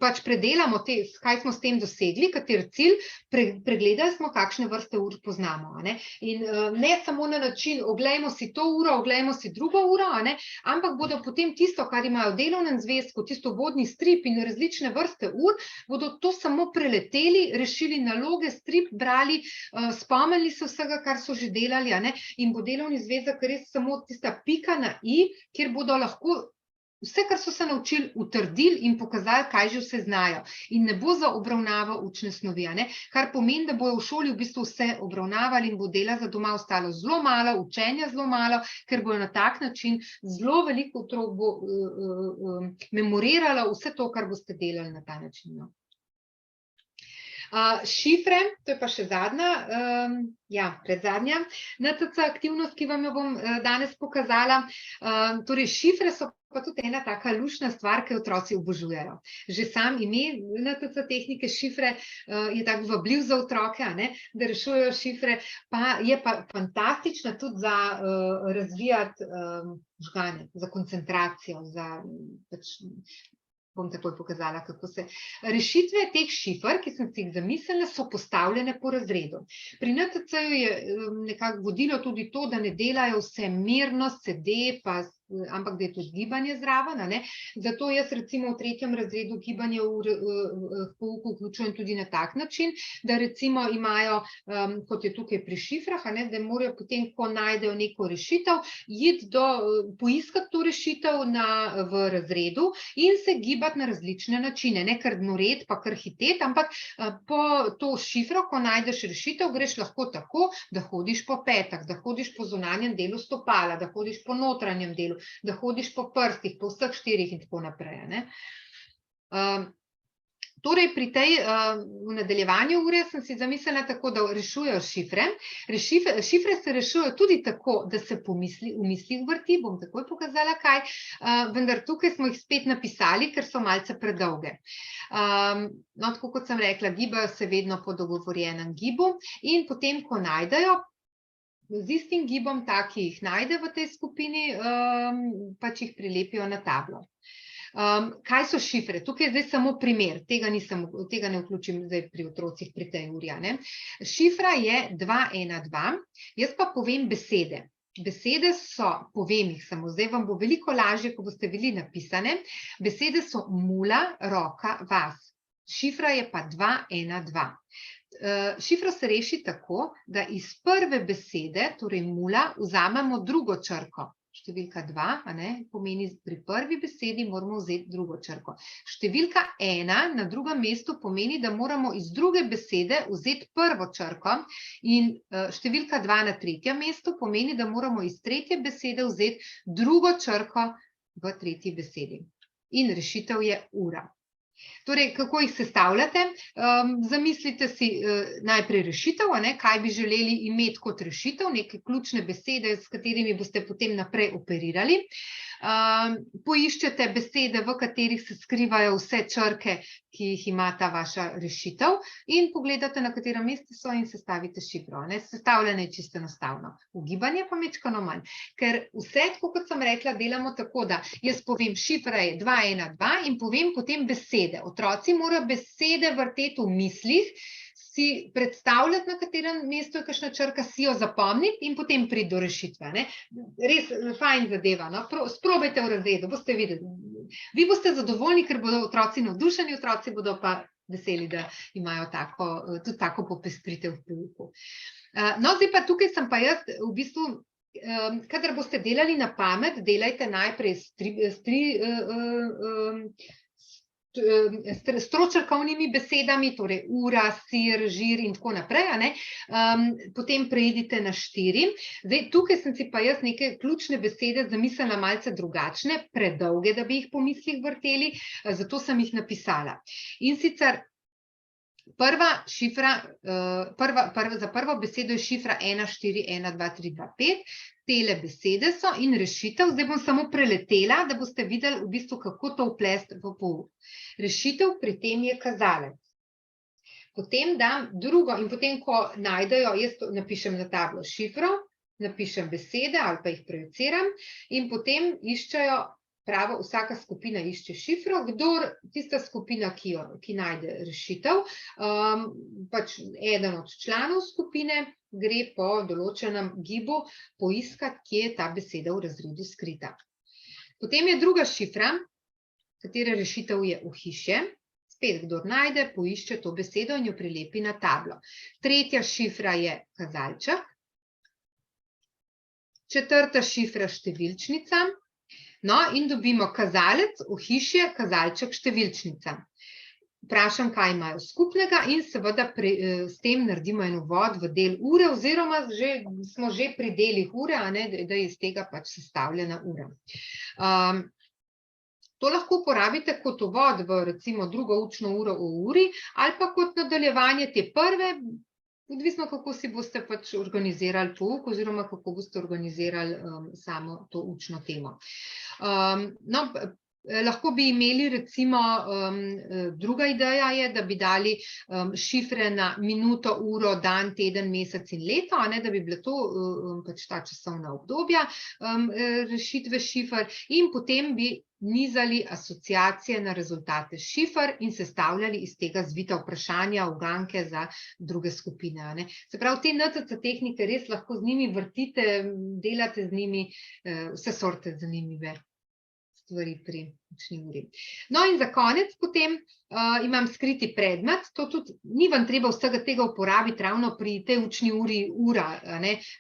B: pač predelamo, kaj smo s tem dosegli, kater cilj, pregledali smo, kakšne vrste ur poznamo. In ne samo na način, oglejmo si to uro, oglejmo si drugo uro, ampak bodo potem tisto, kar imajo v delovnem zvezku, tisto vodni strip in različne vrste ur, bodo to samo preleteli, rešili naloge, strip brali, spomnili se vsega, kar so že delali, in bo delovni zvezek res samo tista pika na i, kjer bodo lahko vse, kar so se naučili, utrdili in pokazali, kaj že vse znajo. In ne bo za obravnavo učne snovi, kar pomeni, da bojo v šoli v bistvu vse obravnavali in bo dela za doma ostalo zelo malo, učenja zelo malo, ker bojo na tak način zelo veliko otrok bo memoriralo vse to, kar boste delali na ta način. Šifre, to je pa še predzadnja NTC aktivnost, ki vam jo bom danes pokazala. Torej, šifre so pa tudi ena taka luštna stvar, ki otroci obožujejo. Že sam ime NTC tehnike šifre je tako vabljiv za otroke, da rešujejo šifre, pa je pa fantastična tudi za razvijati možgane, za koncentracijo, za bom takoj pokazala, kako se. Rešitve teh šifer, ki sem si jih zamislila, so postavljene po razredu. Pri NTC-ju je nekako vodilo tudi to, da ne delajo vse mirno, sede, ampak da je tudi gibanje zraven. Zato jaz recimo v 3. razredu gibanje v pouku vključujem tudi na tak način, da recimo imajo, kot je tukaj pri šifrah, da morajo potem, ko najdejo neko rešitev, poiskati to rešitev v razredu in se gibati na različne načine. Ne kar noret, pa kar hitet, ampak po to šifro, ko najdeš rešitev, greš lahko tako, da hodiš po petah, da hodiš po zunanjem delu stopala, da hodiš po notranjem delu, da hodiš po prstih, po vseh 4 in tako naprej. Torej, pri tej v nadaljevanju ure sem si zamislila tako, da rešujejo šifre. Šifre se rešujejo tudi tako, da se v mislih vrti, bom takoj pokazala kaj, vendar tukaj smo jih spet napisali, ker so malce predolge. No, tako kot sem rekla, gibajo se vedno po dogovorjenem gibu in potem, ko najdejo, z istim gibom, ki jih najde v tej skupini, pač jih prilepijo na tablo. Kaj so šifre? Tukaj je zdaj samo primer, tega ne vključim zdaj pri otrocih pri tej uri. Šifra je 212, jaz pa povem besede. Besede so, povem jih samo, zdaj vam bo veliko lažje, ko boste bili napisane. Besede so mula, roka, vas. Šifra je pa 212. Šifro se reši tako, da iz prve besede, torej mula, vzamemo drugo črko. Številka 2, pomeni pri prvi besedi moramo vzeti drugo črko. Številka 1 na drugem mestu pomeni, da moramo iz druge besede vzeti prvo črko in številka 2 na tretjem mestu pomeni, da moramo iz tretje besede vzeti drugo črko v tretji besedi. In rešitev je ura. Torej, kako jih sestavljate? Zamislite si najprej rešitev, kaj bi želeli imeti kot rešitev, neke ključne besede, s katerimi boste potem naprej operirali. Poiščete besede, v katerih se skrivajo vse črke, ki jih ima ta vaša rešitev, in pogledate, na katerem mestu so, in sestavite šifro. Sestavljanje je čisto enostavno. Ugibanje pa mečkano manj. Ker vse, tako kot sem rekla, delamo tako, da jaz povem, šifra je 212 in povem potem besede. Otroci morajo besede vrteti v mislih, si predstavljati, na katerem mestu je kakšna črka, si jo zapomniti in potem priti do rešitve. Res fajn zadeva. Sprobajte v razredu, boste videli. Vi boste zadovoljni, ker bodo otroci navdušeni, otroci bodo pa veseli, da imajo tudi tako popestritev v pouku. No, zdaj pa tukaj sem pa jaz v bistvu, kadar boste delali na pamet, delajte najprej s tročrkovnimi besedami, torej ura, sir, žir in tako naprej, potem preidite na 4. Zdaj, tukaj sem si pa jaz neke ključne besede zamislila malce drugačne, predolge, da bi jih po mislih vrteli, zato sem jih napisala. In sicer za prvo besedo je šifra 141235, tele besede so in rešitev, zdaj bom samo preletela, da boste videli v bistvu, kako to vplesti v pouk. Rešitev pri tem je kazalec. Potem dam drugo in potem, ko najdejo, jaz napišem na tablo šifro, napišem besede ali pa jih projiciram in potem iščejo pravo, vsaka skupina išče šifro, tista skupina, ki najde rešitev, pač eden od članov skupine gre po določenem gibu poiskati, kje je ta beseda v razredu skrita. Potem je druga šifra, katere rešitev je ohišje. Spet, kdor najde, poišče to besedo in jo prilepi na tablo. Tretja šifra je kazalček. Četrta šifra številčnica. No, in dobimo kazalec, ohišje, kazalček, številčnica. Vprašam, kaj imajo skupnega in seveda s tem naredimo en uvod v del ure oziroma smo že pri delih ure, da je iz tega pač sestavljena ura. To lahko uporabite kot uvod v recimo drugo učno uro o uri ali pa kot nadaljevanje te prve, odvisno, kako si boste pač organizirali pouk oziroma kako boste organizirali samo to učno temo. No, lahko bi imeli recimo, druga ideja je, da bi dali šifre na minuto, uro, dan, teden, mesec in leto, da bi bile to pač ta časovna obdobja rešitve šifer in potem bi nizali asociacije na rezultate šifer in sestavljali iz tega zvita vprašanja, uganke za druge skupine. Se pravi, te NCC tehnike res lahko z njimi vrtite, delate z njimi vse sorte zanimive stvari pri učni uri. No in za konec potem imam skriti predmet, to tudi ni vam treba vsega tega uporabiti ravno pri tej učni uri ura,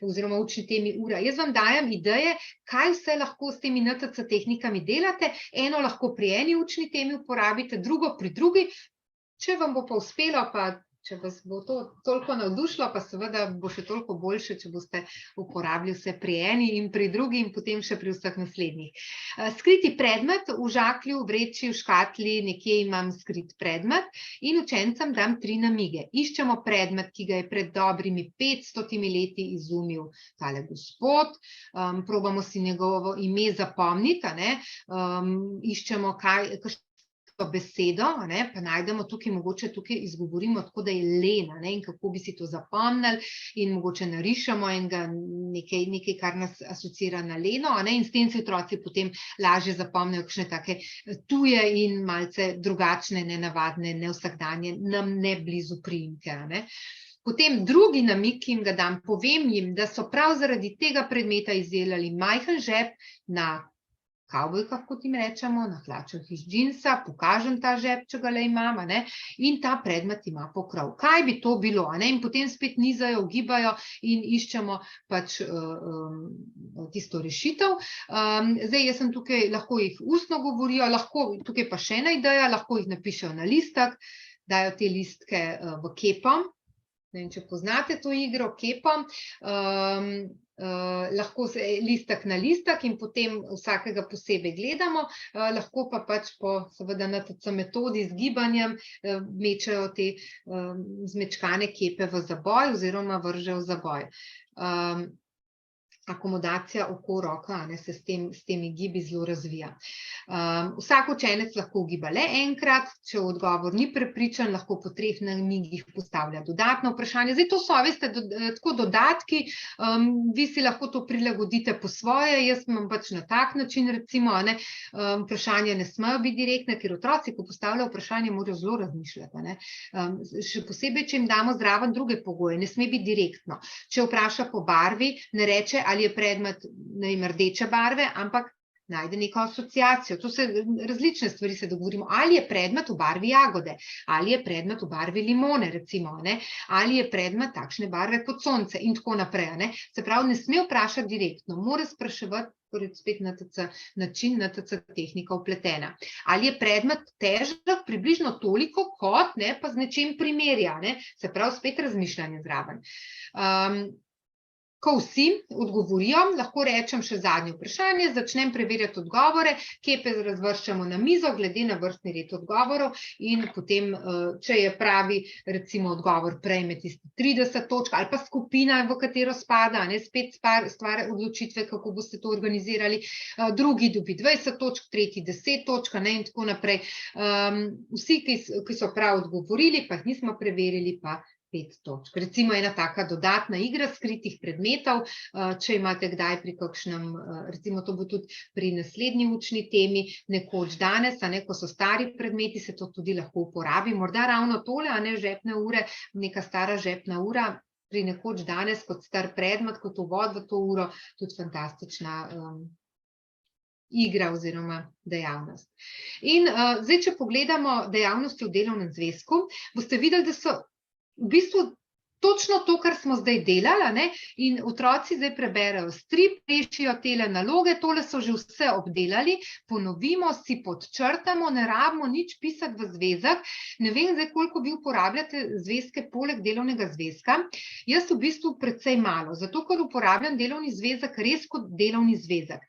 B: oziroma učni temi ura. Jaz vam dajem ideje, kaj vse lahko s temi NCC tehnikami delate, eno lahko pri eni učni temi uporabite, drugo pri drugi, če vam bo pa uspelo, pa če vas bo to toliko navdušilo, pa seveda bo še toliko boljše, če boste uporabili vse pri eni in pri drugi in potem še pri vseh naslednjih. Skriti predmet v žaklju, v vreči, v škatli, nekje imam skrit predmet in učencem dam 3 namige. Iščemo predmet, ki ga je pred dobrimi 500 leti izumil tale gospod, probamo si njegovo ime zapomniti, iščemo besedo, pa najdemo tukaj, mogoče tukaj izgovorimo tako, da je len, in kako bi si to zapomnili in mogoče narišemo nekaj, kar nas asocira na leno, in s tem si otroci potem lažje zapomnijo kakšne take tuje in malce drugačne, nenavadne, nevsakdanje, nam ne blizu priimke, Potem drugi namig, ki jim ga dam, povem jim, da so prav zaradi tega predmeta izdelali majhen žep na kavbojkah, kot jim rečemo, na hlačah iz džinsa, pokažem ta žep, če ga le imam, in ta predmet ima pokrov. Kaj bi to bilo? In potem spet nizajo, ugibajo in iščemo pač tisto rešitev. Zdaj, jaz sem tukaj, lahko jih ustno govorijo, lahko, tukaj pa še ena ideja, lahko jih napišejo na listek, dajo te listke v kepo. Ne vem, če poznate to igro, kepo. Lahko listek na listek in potem vsakega posebej gledamo, lahko pa pač po seveda NTC metodi z gibanjem mečejo te zmečkane kepe v zaboj oziroma vržejo v zaboj. Akomodacija oko-roka se s temi gibi zelo razvija. Vsak učenec lahko ugiba le enkrat, če v odgovor ni prepričan, lahko po 3 namigih postavlja dodatno vprašanje. Zdaj, to so, veste, tako dodatki, vi si lahko to prilagodite po svoje, jaz imam pač na tak način, recimo, vprašanja ne smejo biti direktne, ker otroci, ko postavljajo vprašanje, morajo zelo razmišljati. Še posebej, če jim damo zraven druge pogoje, ne sme biti direktno. Če vpraša po barvi, ne reče, ali je predmet, ne vem, rdeče barve, ampak najde neko asociacijo. To se različne stvari se dogovorimo. Ali je predmet v barvi jagode, ali je predmet v barvi limone, recimo, ali je predmet takšne barve kot sonce in tako naprej. Se pravi, ne sme vprašati direktno, mora spraševati, torej spet način NTC tehnika vpletena. Ali je predmet težek približno toliko kot, pa z nečim primerja, se pravi, spet razmišljanje zraven. Ko vsi odgovorijo, lahko rečem še zadnje vprašanje, začnem preverjati odgovore, kepe razvrščamo na mizo, glede na vrstni red odgovorov in potem, če je pravi, recimo, odgovor prejme tisti 30 točk ali pa skupina, v katero spada, spet stvar odločitve, kako boste to organizirali, drugi dobi 20 točk, tretji 10 točk, in tako naprej. Vsi, ki so prav odgovorili, pa jih nismo preverili, pa 5 točk. Recimo ena taka dodatna igra skritih predmetov, če imate kdaj pri kakšnem, recimo to bo tudi pri naslednji učni temi, nekoč danes, ko so stari predmeti, se to tudi lahko uporabi. Morda ravno tole, žepne ure, neka stara žepna ura, pri nekoč danes kot star predmet, kot uvod v to uro, tudi fantastična igra oziroma dejavnost. In zdaj, če pogledamo dejavnosti v delovnem zvezku, boste videli, da so v bistvu točno to, kar smo zdaj delali, in otroci zdaj preberejo strip, rešijo tele naloge, tole so že vse obdelali, ponovimo, si podčrtamo, ne rabimo nič pisati v zvezek. Ne vem zdaj, koliko vi uporabljate zvezke poleg delovnega zvezka. Jaz v bistvu precej malo, zato ker uporabljam delovni zvezek res kot delovni zvezek.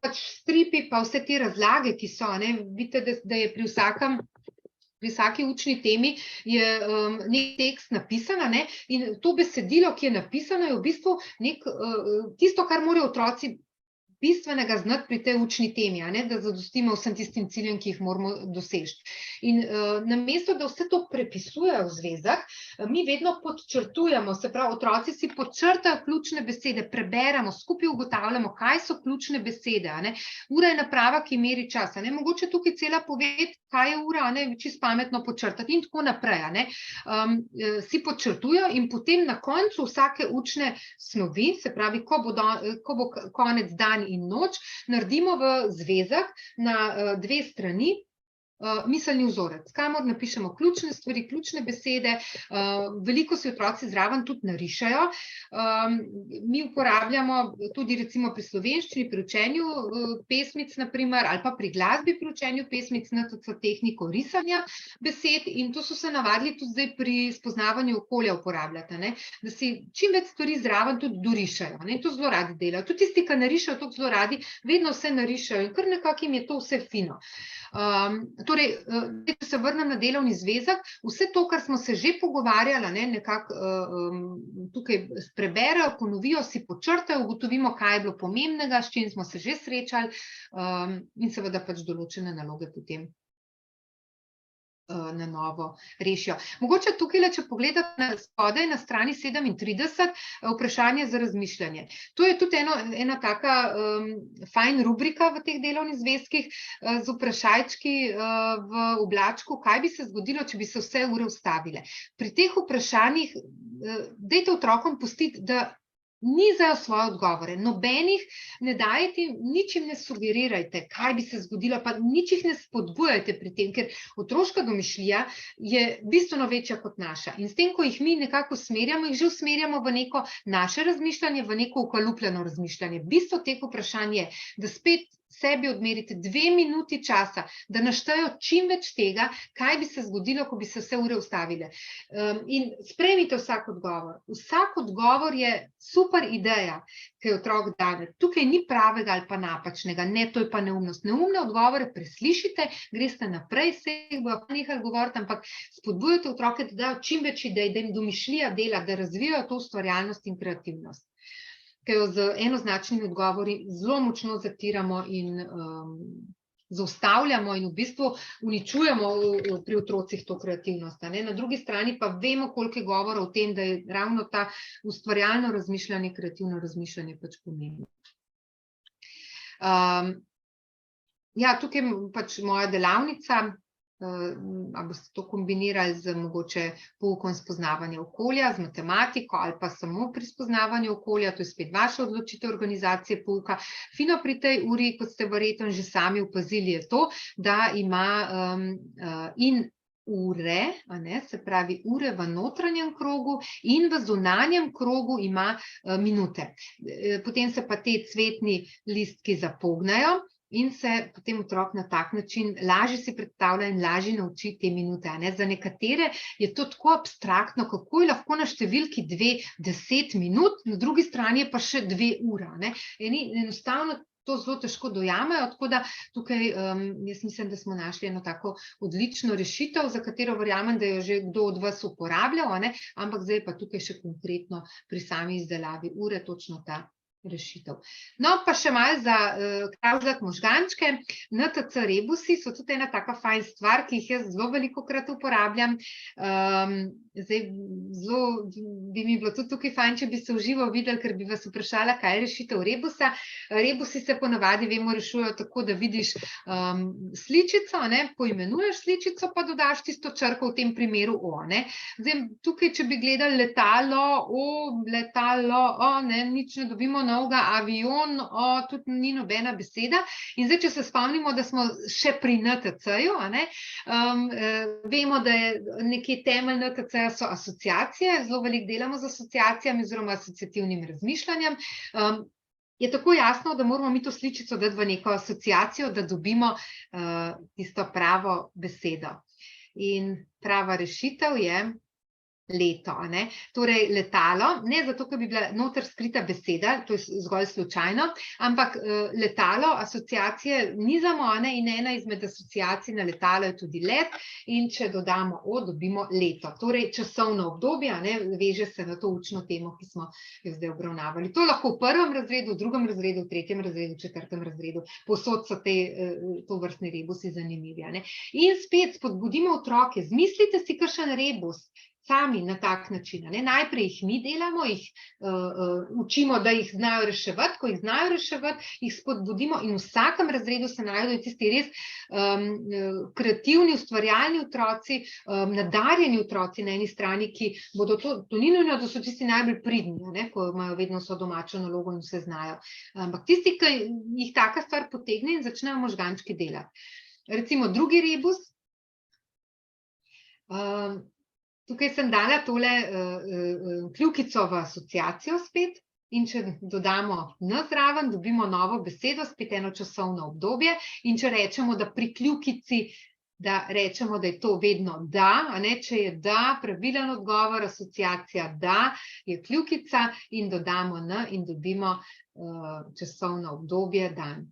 B: Pač stripi pa vse te razlage, ki so, vidite, da je pri vsaki učni temi je nek tekst napisan, in to besedilo, ki je napisano, je v bistvu tisto, kar morajo otroci bistvenega znati pri tej učni temi, da zadostimo vsem tistim ciljem, ki jih moramo doseči. In namesto, da vse to prepisujejo v zvezek, mi vedno podčrtujemo, se pravi, otroci si podčrtajo ključne besede, preberemo, skupaj ugotavljamo, kaj so ključne besede. Ura je naprava, ki meri čas. Mogoče tukaj cela poved, kaj je ura, čisto pametno podčrtati in tako naprej. Si podčrtujo in potem na koncu vsake učne snovi, se pravi, ko bo konec dan in noč, naredimo v zvezek na 2 strani miselni vzorec, kamor napišemo ključne stvari, ključne besede, veliko si otroci zraven tudi narišejo. Mi uporabljamo tudi recimo pri slovenščini, pri učenju pesmic, naprimer, ali pa pri glasbi pri učenju pesmic, NTC tehniko risanja besed, in to so se navadili tudi zdaj pri spoznavanju okolja uporabljati, ne? Da si čim več stvari zraven tudi dorišajo, ne? In to zelo radi delajo. Tudi tisti, ki narišajo to zelo radi, vedno vse narišajo in kar nekako jim je to vse fino. Torej, če se vrnem na delovni zvezek, vse to, kar smo se že pogovarjali, ne, nekako tukaj preberejo, ponovijo, si počrtajo, ugotovimo, kaj je bilo pomembnega, s čim smo se že srečali, in seveda pač določene naloge potem na novo rešijo. Mogoče tukaj, če pogledate spodaj na strani 37, vprašanje za razmišljanje. To je tudi ena taka fajn rubrika v teh delovnih zvezkih z vprašajčki v oblačku, kaj bi se zgodilo, če bi se vse ure ustavile. Pri teh vprašanjih dajte otrokom pustiti, da nizajo svoje odgovore, nobenih ne dajete, ničim ne sugerirajte, kaj bi se zgodilo, pa nič jih ne spodbujajte pri tem, ker otroška domišljija je bistveno večja kot naša. In s tem, ko jih mi nekako usmerjamo, jih že usmerjamo v neko naše razmišljanje, v neko ukalupljeno razmišljanje. Bistvo teh vprašanj je, da spet sebi odmerite 2 minuti časa, da naštejo čim več tega, kaj bi se zgodilo, ko bi se vse ure ustavile. In sprejmite vsak odgovor. Vsak odgovor je super ideja, ki je otrok dane. Tukaj ni pravega ali pa napačnega, ne, to je pa neumnost. Neumne odgovore preslišite, greste naprej, se jih bojo nehali govoriti, ampak spodbujate otroke, da dajo čim več idej, da jim domišljija dela, da razvijajo to ustvarjalnost in kreativnost. Ker jo z enoznačnimi odgovori zelo močno zatiramo in zaustavljamo in v bistvu uničujemo pri otrocih to kreativnost. Na drugi strani pa vemo, koliko je govora o tem, da je ravno ta ustvarjalno razmišljanje, kreativno razmišljanje pač pomembno. Ja, tukaj pač moja delavnica, ali boste to kombinirali z mogoče poukom spoznavanja okolja, z matematiko ali pa samo pri spoznavanju okolja, to je spet vaša odločitev organizacije pouka. Fino pri tej uri, kot ste verjetno že sami opazili, je to, da ima in ure, se pravi ure v notranjem krogu in v zunanjem krogu ima minute. Potem se pa te cvetni listki zapognejo in se potem otrok na tak način lažje si predstavlja in lažje nauči te minute. Za nekatere je to tako abstraktno, kako je lahko na številki 2 10 minut, na drugi strani je pa še 2 ure. Enostavno to zelo težko dojamejo, tako da tukaj jaz mislim, da smo našli eno tako odlično rešitev, za katero verjamem, da jo že kdo od vas uporabljal, ampak zdaj pa tukaj še konkretno pri sami izdelavi ure točno ta rešitev. No, pa še malo za kravžljati možgančke. NTC rebusi so tudi ena taka fajn stvar, ki jih jaz zelo velikokrat uporabljam. Zdaj, zelo bi mi bilo tudi tukaj fajn, če bi se v živo videli, ker bi vas vprašala, kaj je rešitev rebusa. Rebusi se ponavadi, vemo, rešujejo tako, da vidiš sličico, poimenuješ sličico, pa dodaš tisto črko, v tem primeru O. Zdaj, tukaj, če bi gledali letalo, O, letalo, O, nič ne dobimo novega, avion, O, tudi ni nobena beseda. In zdaj, če se spomnimo, da smo še pri NTC-ju, vemo, da je nekje temelj NTC-ja so asociacije, zelo veliko delamo z asociacijami oziroma asociativnim razmišljanjem. Je tako jasno, da moramo mi to sličico dati v neko asociacijo, da dobimo tisto pravo besedo. In prava rešitev je leto. Torej letalo, ne zato, ker bi bila noter skrita beseda, to je zgolj slučajno, ampak letalo, asociacije nizamo, in ena izmed asociacij na letalo je tudi let, in če dodamo O, dobimo leto. Torej časovno obdobje, veže se na to učno temo, ki smo jo zdaj obravnavali. To lahko v 1. razredu, v 2. razredu, v 3. razredu, v 4. razredu, povsod so to vrstni rebusi zanimivi. In spet spodbudimo otroke, zmislite si kakšen rebus, sami na tak način. Najprej jih mi delamo, jih učimo, da jih znajo reševati, ko jih znajo reševati, jih spodbudimo in v vsakem razredu se najdejo tisti res kreativni, ustvarjalni otroci, nadarjeni otroci na eni strani, ki bodo to ni nujno, da so tisti najbolj pridni, ko imajo vedno vso domačo nalogo in vse znajo. Ampak tisti, ki jih taka stvar potegne in začnejo možgančki delati. recimo drugi rebus. Tukaj sem dala tole kljukico v asociacijo spet in če dodamo n zraven, dobimo novo besedo, spet eno časovno obdobje in če rečemo, da pri kljukici, da rečemo, da je to vedno da, a ne, če je da, pravilen odgovor, asociacija da, je kljukica in dodamo n in dobimo časovno obdobje dan.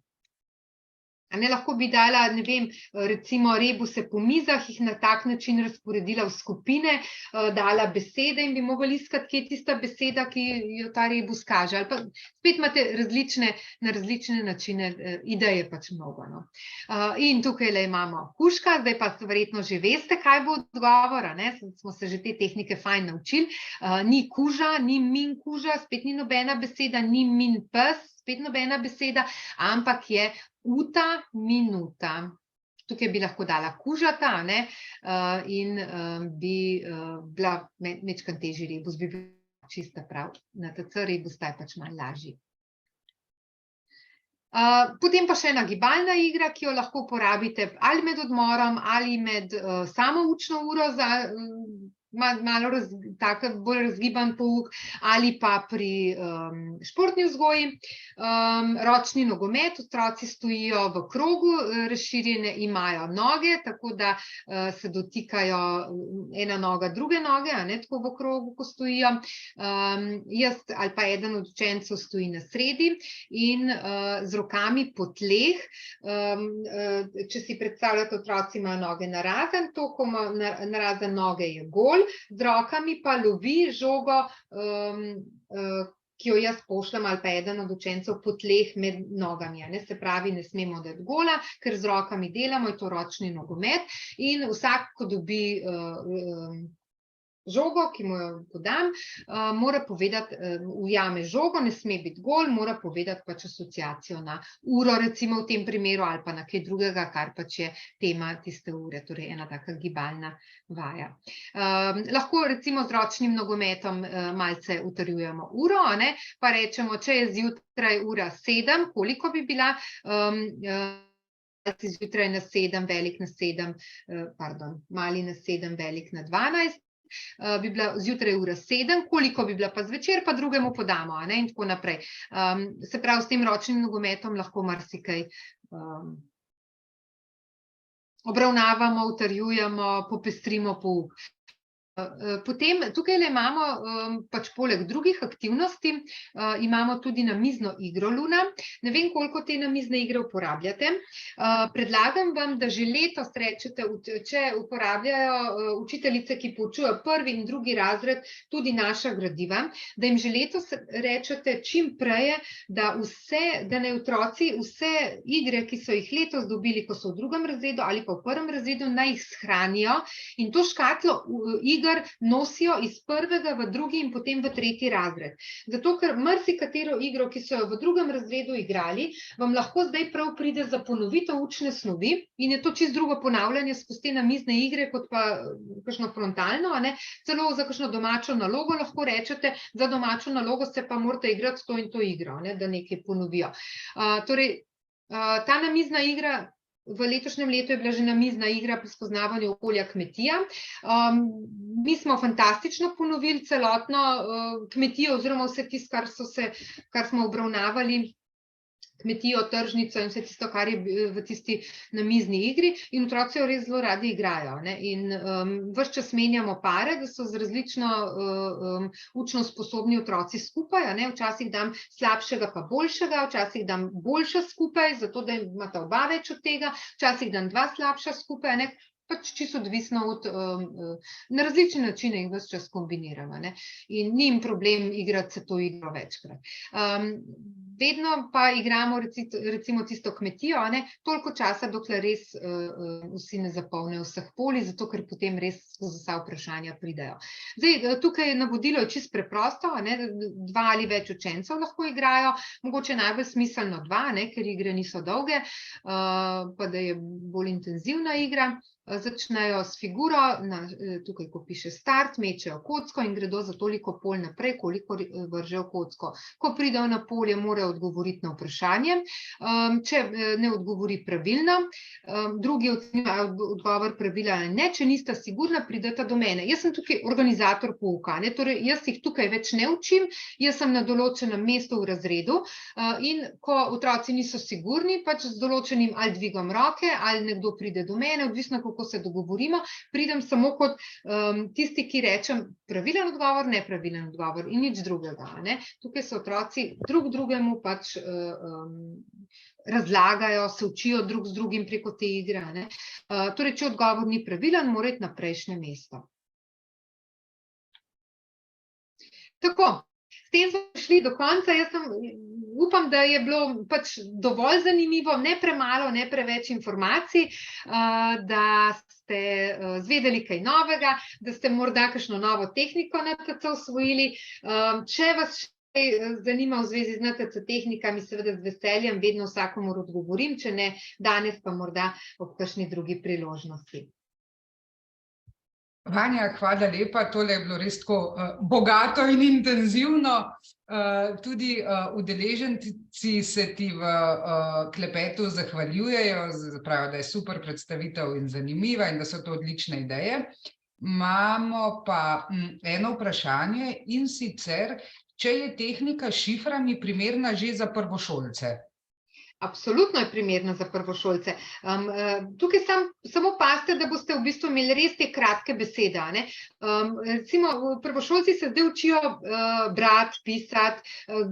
B: Lahko bi dala, ne vem, recimo rebuse po mizah, jih na tak način razporedila v skupine, dala besede in bi mogli iskati, kje je tista beseda, ki jo ta rebus kaže. Ali pa spet imate na različne načine, ideje pač mnogo. No. In tukaj imamo kužka, zdaj pa verjetno že veste, kaj bo odgovor, smo se že te tehnike fajn naučili. Ni kuža, ni min kuža, spet ni nobena beseda, ni min pes, spet nobena beseda, ampak je uta minuta. Tukaj bi lahko dala kužata, in bi bila mečkan težji rebus, bi bila čista prav. Na TC rebus ta je pač malo lažji. Potem pa še ena gibalna igra, ki jo lahko uporabite ali med odmorom ali med samoučno uro za malo bolj razgiban pouk ali pa pri športni vzgoji. Ročni nogomet, otroci stojijo v krogu, razširjene imajo noge, tako da se dotikajo ena noga druge noge, tako v krogu, ko stojijo. Jaz ali pa eden od učencev stoji na sredi in z rokami po tleh, če si predstavljate, otroci imajo noge narazen, to, ko ima narazen noge, je gol, z rokami pa lovi žogo, ki jo jaz pošljem ali pa eden od učencev po tleh med nogami. Se pravi, ne smemo dati gola, ker z rokami delamo, je to ročni nogomet in vsak, ko dobi žogo, ki mu jo podam, mora povedati, ujame žogo, ne sme biti gol, mora povedati pač asociacijo na uro, recimo v tem primeru, ali pa na kaj drugega, kar pač je tema tiste ure, torej ena taka gibalna vaja. Lahko recimo z ročnim nogometom malce utrjujemo uro, pa rečemo, če je zjutraj ura 7, koliko bi bila, zjutraj na 7, velik na 7, pardon, mali na 7, velik na 12, bi bila zjutraj ura 7, koliko bi bila pa zvečer, pa drugemu podamo, in tako naprej. Se pravi, s tem ročnim nogometom lahko marsikaj obravnavamo, utrjujemo, popestrimo pouk. Potem tukaj imamo pač poleg drugih aktivnosti, imamo tudi namizno igro Luna. Ne vem, koliko te namizne igre uporabljate. Predlagam vam, da že letos rečete, če uporabljajo učiteljice, ki poučujejo prvi in drugi razred, tudi naša gradiva, da jim že letos rečete čim prej, da ne otroci vse igre, ki so jih letos dobili, ko so v drugem razredu ali pa v prvem razredu, naj jih shranijo in to škatlo igr nosijo iz prvega v drugi in potem v tretji razred. Zato, ker marsikatero igro, ki so jo v drugem razredu igrali, vam lahko zdaj prav pride za ponovitev učne snovi in je to čisto drugo ponavljanje skozi te namizne igre, kot pa kakšno frontalno, celo za kakšno domačo nalogo lahko rečete, za domačo nalogo se pa morate igrati to in to igro, da nekaj ponovijo. Torej, ta namizna igra, v letošnjem letu je bila že namizna igra pri spoznavanju okolja kmetija. Mi smo fantastično ponovili celotno kmetijo oziroma vse tisto, kar smo obravnavali, kmetijo, tržnico in vse tisto, kar je v tisti namizni igri in otroci jo res zelo radi igrajo. In ves čas menjamo pare, da so z različno učno sposobni otroci skupaj. Včasih dam slabšega pa boljšega, včasih dam boljša skupaj, zato da imata oba več od tega, včasih dam dva slabša skupaj, pač čisto odvisno od, na različne načine jih ves čas kombiniramo. In ni jim problem igrati se to igro večkrat. Vedno pa igramo recimo tisto kmetijo, toliko časa, dokler res vsi ne zapolnijo vseh polj, zato ker potem res skozi vsa vprašanja pridejo. Zdaj, tukaj navodilo je čisto preprosto, 2 ali več učencev lahko igrajo, mogoče najbolj smiselno 2, ker igre niso dolge, pa da je bolj intenzivna igra. Začnejo s figuro, tukaj, ko piše start, mečejo kocko in gredo za toliko polj naprej, koliko vržejo kocko. Ko pridejo na polje, morajo odgovoriti na vprašanje. Če ne odgovori pravilno, drugi ocenijo odgovor pravilno ali ne, če nista sigurna, prideta do mene. Jaz sem tukaj organizator pouka, torej jaz jih tukaj več ne učim, jaz sem na določenem mestu v razredu in ko otroci niso sigurni, pač z določenim ali dvigom roke, ali nekdo pride do mene, odvisno kako se dogovorimo, pridem samo kot tisti, ki rečem pravilen odgovor, nepravilen odgovor in nič drugega. Tukaj se otroci drug drugemu pač razlagajo, se učijo drug z drugim preko te igre. Torej, če odgovor ni pravilen, mora iti na prejšnje mesto. Tako, s tem smo prišli do konca. Jaz upam, da je bilo pač dovolj zanimivo, ne premalo, ne preveč informacij, da ste zvedeli kaj novega, da ste morda kakšno novo tehniko NTC osvojili. Če vas še zanima v zvezi z NTC tehnikami, seveda z veseljem vedno vsakomur odgovorim, če ne danes, pa morda ob kakšni drugi priložnosti.
A: Vanja, hvala lepa, tole je bilo res tako bogato in intenzivno. Tudi udeleženci se ti v klepetu zahvaljujejo, pravijo, da je super predstavitev in zanimiva in da so to odlične ideje. Imamo pa eno vprašanje, in sicer, če je tehnika s šiframi primerna že za prvošolce?
B: Absolutno je primerna za prvošolce. Tukaj samo pazite, da boste v bistvu imeli res te kratke besede. Recimo, prvošolci se zdaj učijo brati, pisati,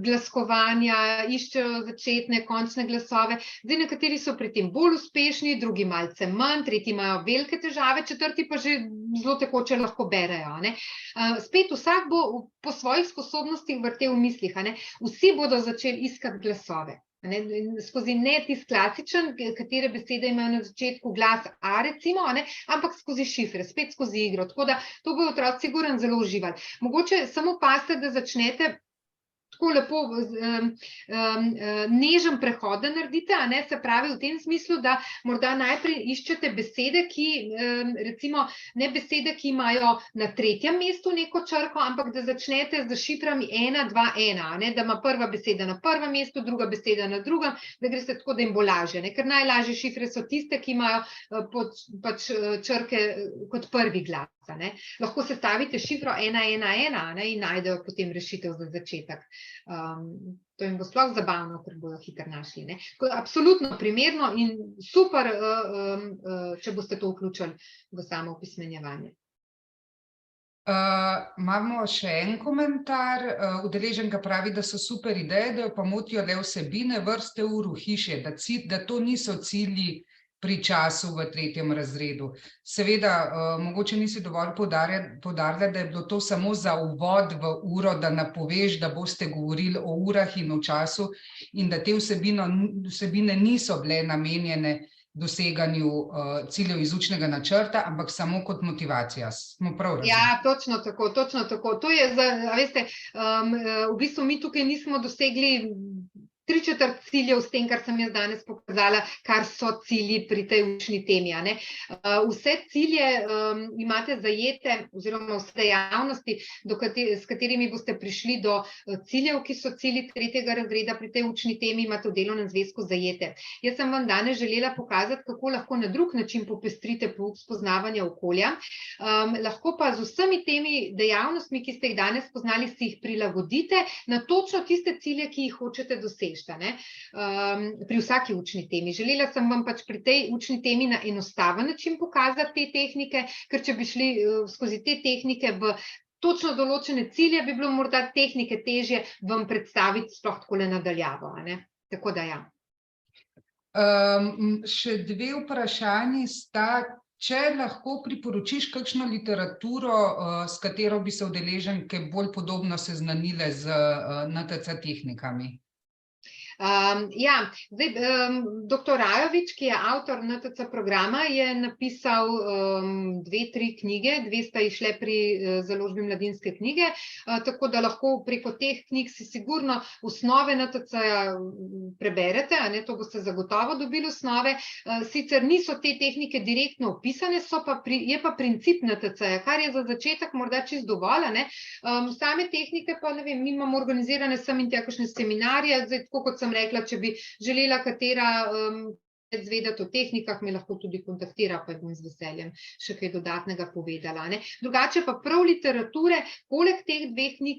B: glaskovanja, iščejo začetne, končne glasove. Zdaj nekateri so pri tem bolj uspešni, drugi malce manj, tretji imajo velike težave, četrti pa že zelo tekoče lahko berejo. Spet vsak bo po svojih sposobnostih vrtel v mislih. Vsi bodo začeli iskati glasove. Skozi ne tisti klasičen, katere besede imajo na začetku glas A, recimo, ampak skozi šifre, spet skozi igro. Tako da to bodo otroci sigurno zelo uživali. Mogoče samo pazite, da začnete tako lepo nežen prehod naredite, se pravi v tem smislu, da morda najprej iščete besede, ki, recimo, ne besede, ki imajo na tretjem mestu neko črko, ampak da začnete z šiframi 1, 2, 1, da ima prva beseda na prvem mestu, druga beseda na drugem, da greste tako, da jim bo lažje, ker najlažje šifre so tiste, ki imajo pač črke kot prvi glas. Lahko sestavite šifro 1, 1, 1 in najdejo potem rešitev za začetek. To jim bo sploh zabavno, ker bodo hitro našli. Absolutno primerno in super, če boste to vključili v samo opismenjevanje.
A: Imamo še en komentar. Udeleženka pravi, da so super ideje, da jo pa motijo le vsebine, vrste ur v hiši, da to niso cilji pri času v 3. razredu. Seveda, mogoče nisi dovolj poudarila, da je bilo to samo za uvod v uro, da napoveš, da boste govorili o urah in o času in da te vsebine niso bile namenjene doseganju ciljev iz učnega načrta, ampak samo kot motivacija. Smo prav razumeli?
B: Ja, točno tako, točno tako. To je, veste, v bistvu mi tukaj nismo dosegli 3/4 ciljev s tem, kar sem jaz danes pokazala, kar so cilji pri tej učni temi. Vse cilje imate zajete, oziroma vse dejavnosti, s katerimi boste prišli do ciljev, ki so cilji 3. razreda pri tej učni temi, imate v delovnem zvezku zajete. Jaz sem vam danes želela pokazati, kako lahko na drug način popestrite pouk spoznavanja okolja. Lahko pa z vsemi temi dejavnostmi, ki ste jih danes spoznali, si jih prilagodite na točno tiste cilje, ki jih hočete doseči. Pri vsaki učni temi. Želela sem vam pač pri tej učni temi na enostaven način pokazati te tehnike, ker če bi šli skozi te tehnike v točno določene cilje, bi bilo morda tehnike težje vam predstaviti sploh takole nadaljavo. Tako da ja.
A: Še dve vprašanji sta, če lahko priporočiš kakšno literaturo, s katero bi se udeleženke bolj podobno seznanile z NTC tehnikami?
B: Dr. Rajovič, ki je avtor NTC programa, je napisal 2-3 knjige, 2 sta išle pri založbi Mladinske knjige, tako da lahko preko teh knjig si sigurno osnove NTC-ja preberete, to boste zagotovo dobili osnove. Sicer niso te tehnike direktno opisane, je pa princip NTC-ja, kar je za začetek morda čisto dovolj. Same tehnike pa, ne vem, mi imamo organizirane sem in tja kakšne seminarje, zdaj tako kot sem rekla, če bi želela katera zvedeti o tehnikah, me lahko tudi kontaktira, pa bom z veseljem še kaj dodatnega povedala. Drugače pa prav literature, poleg teh 2 knjig,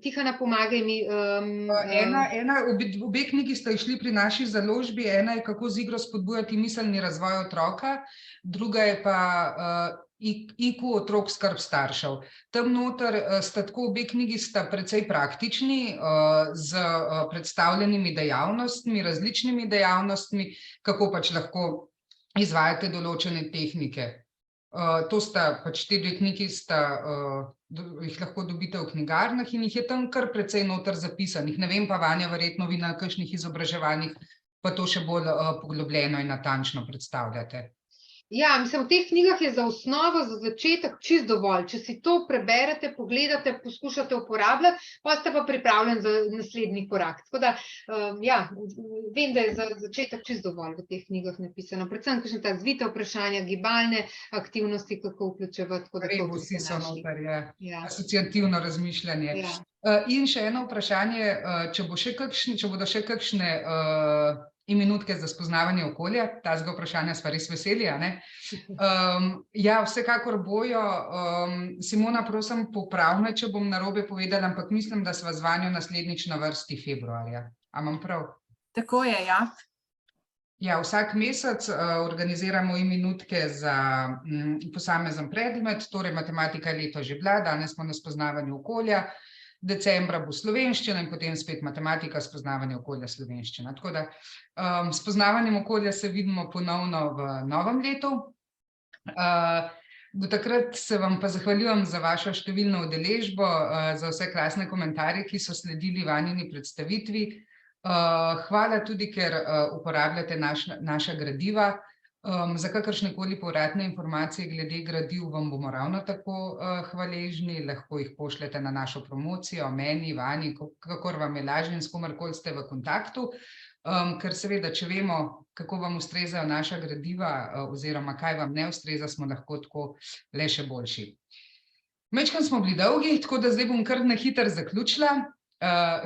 B: Tihana, pomagaj mi.
A: Obe knjigi sta išli pri naši založbi, ena je Kako z igro spodbujati miselni razvoj otroka, druga je pa IQ otrok, skrb staršev. Tam noter sta tako, obe knjigi sta precej praktični, z predstavljenimi dejavnostmi, različnimi dejavnostmi, kako pač lahko izvajate določene tehnike. To sta pač te 2 knjigi, jih lahko dobite v knjigarnah in jih je tam kar precej noter zapisanih. Ne vem pa, Vanja, verjetno vi na kakšnih izobraževanjih pa to še bolj poglobljeno in natančno predstavljate.
B: Ja, mislim, v teh knjigah je za osnovo, za začetek čisto dovolj. Če si to preberete, pogledate, poskušate uporabljati, pa ste pa pripravljeni za naslednji korak. Tako da, ja, vem, da je za začetek čisto dovolj v teh knjigah napisano. Predvsem kakšne ta zvita vprašanja, gibalne aktivnosti, kako vključevati.
A: Rebusi so noter, asociativno razmišljanje. In še eno vprašanje, če bodo še kakšne minutke za spoznavanje okolja, tazga vprašanja sva res veseli, ja, vsekakor bojo. Simona, prosim, popravme, če bom narobe povedala, ampak mislim, da sva z Vanjo naslednjič na vrsti februarja. A imam prav?
C: Tako je, ja.
A: Ja, vsak mesec organiziramo minutke za posamezen predmet, torej matematika je letos že bila, danes smo na spoznavanju okolja, decembra bo slovenščina in potem spet matematika, spoznavanje okolja, slovenščina. Tako da s spoznavanjem okolja se vidimo ponovno v novem letu. Do takrat se vam pa zahvaljujem za vašo številno udeležbo, za vse krasne komentarje, ki so sledili Vanjini predstavitvi. Hvala tudi, ker uporabljate naša gradiva. Za kakršnekoli povratne informacije glede gradiv vam bomo ravno tako hvaležni, lahko jih pošljete na našo promocijo, meni, Vanji, kakor vam je lažje in s komerkoli ste v kontaktu, ker seveda, če vemo, kako vam ustrezajo naša gradiva oziroma kaj vam ne ustreza, smo lahko tako le še boljši. Majčkeno smo bili dolgi, tako da zdaj bom kar na hitro zaključila.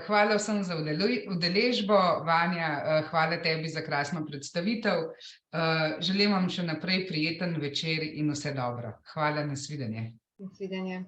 A: Hvala vsem za udeležbo, Vanja, hvala tebi za krasno predstavitev. Želim vam še naprej prijeten večer in vse dobro. Hvala, nasvidenje.
B: Nasvidenje.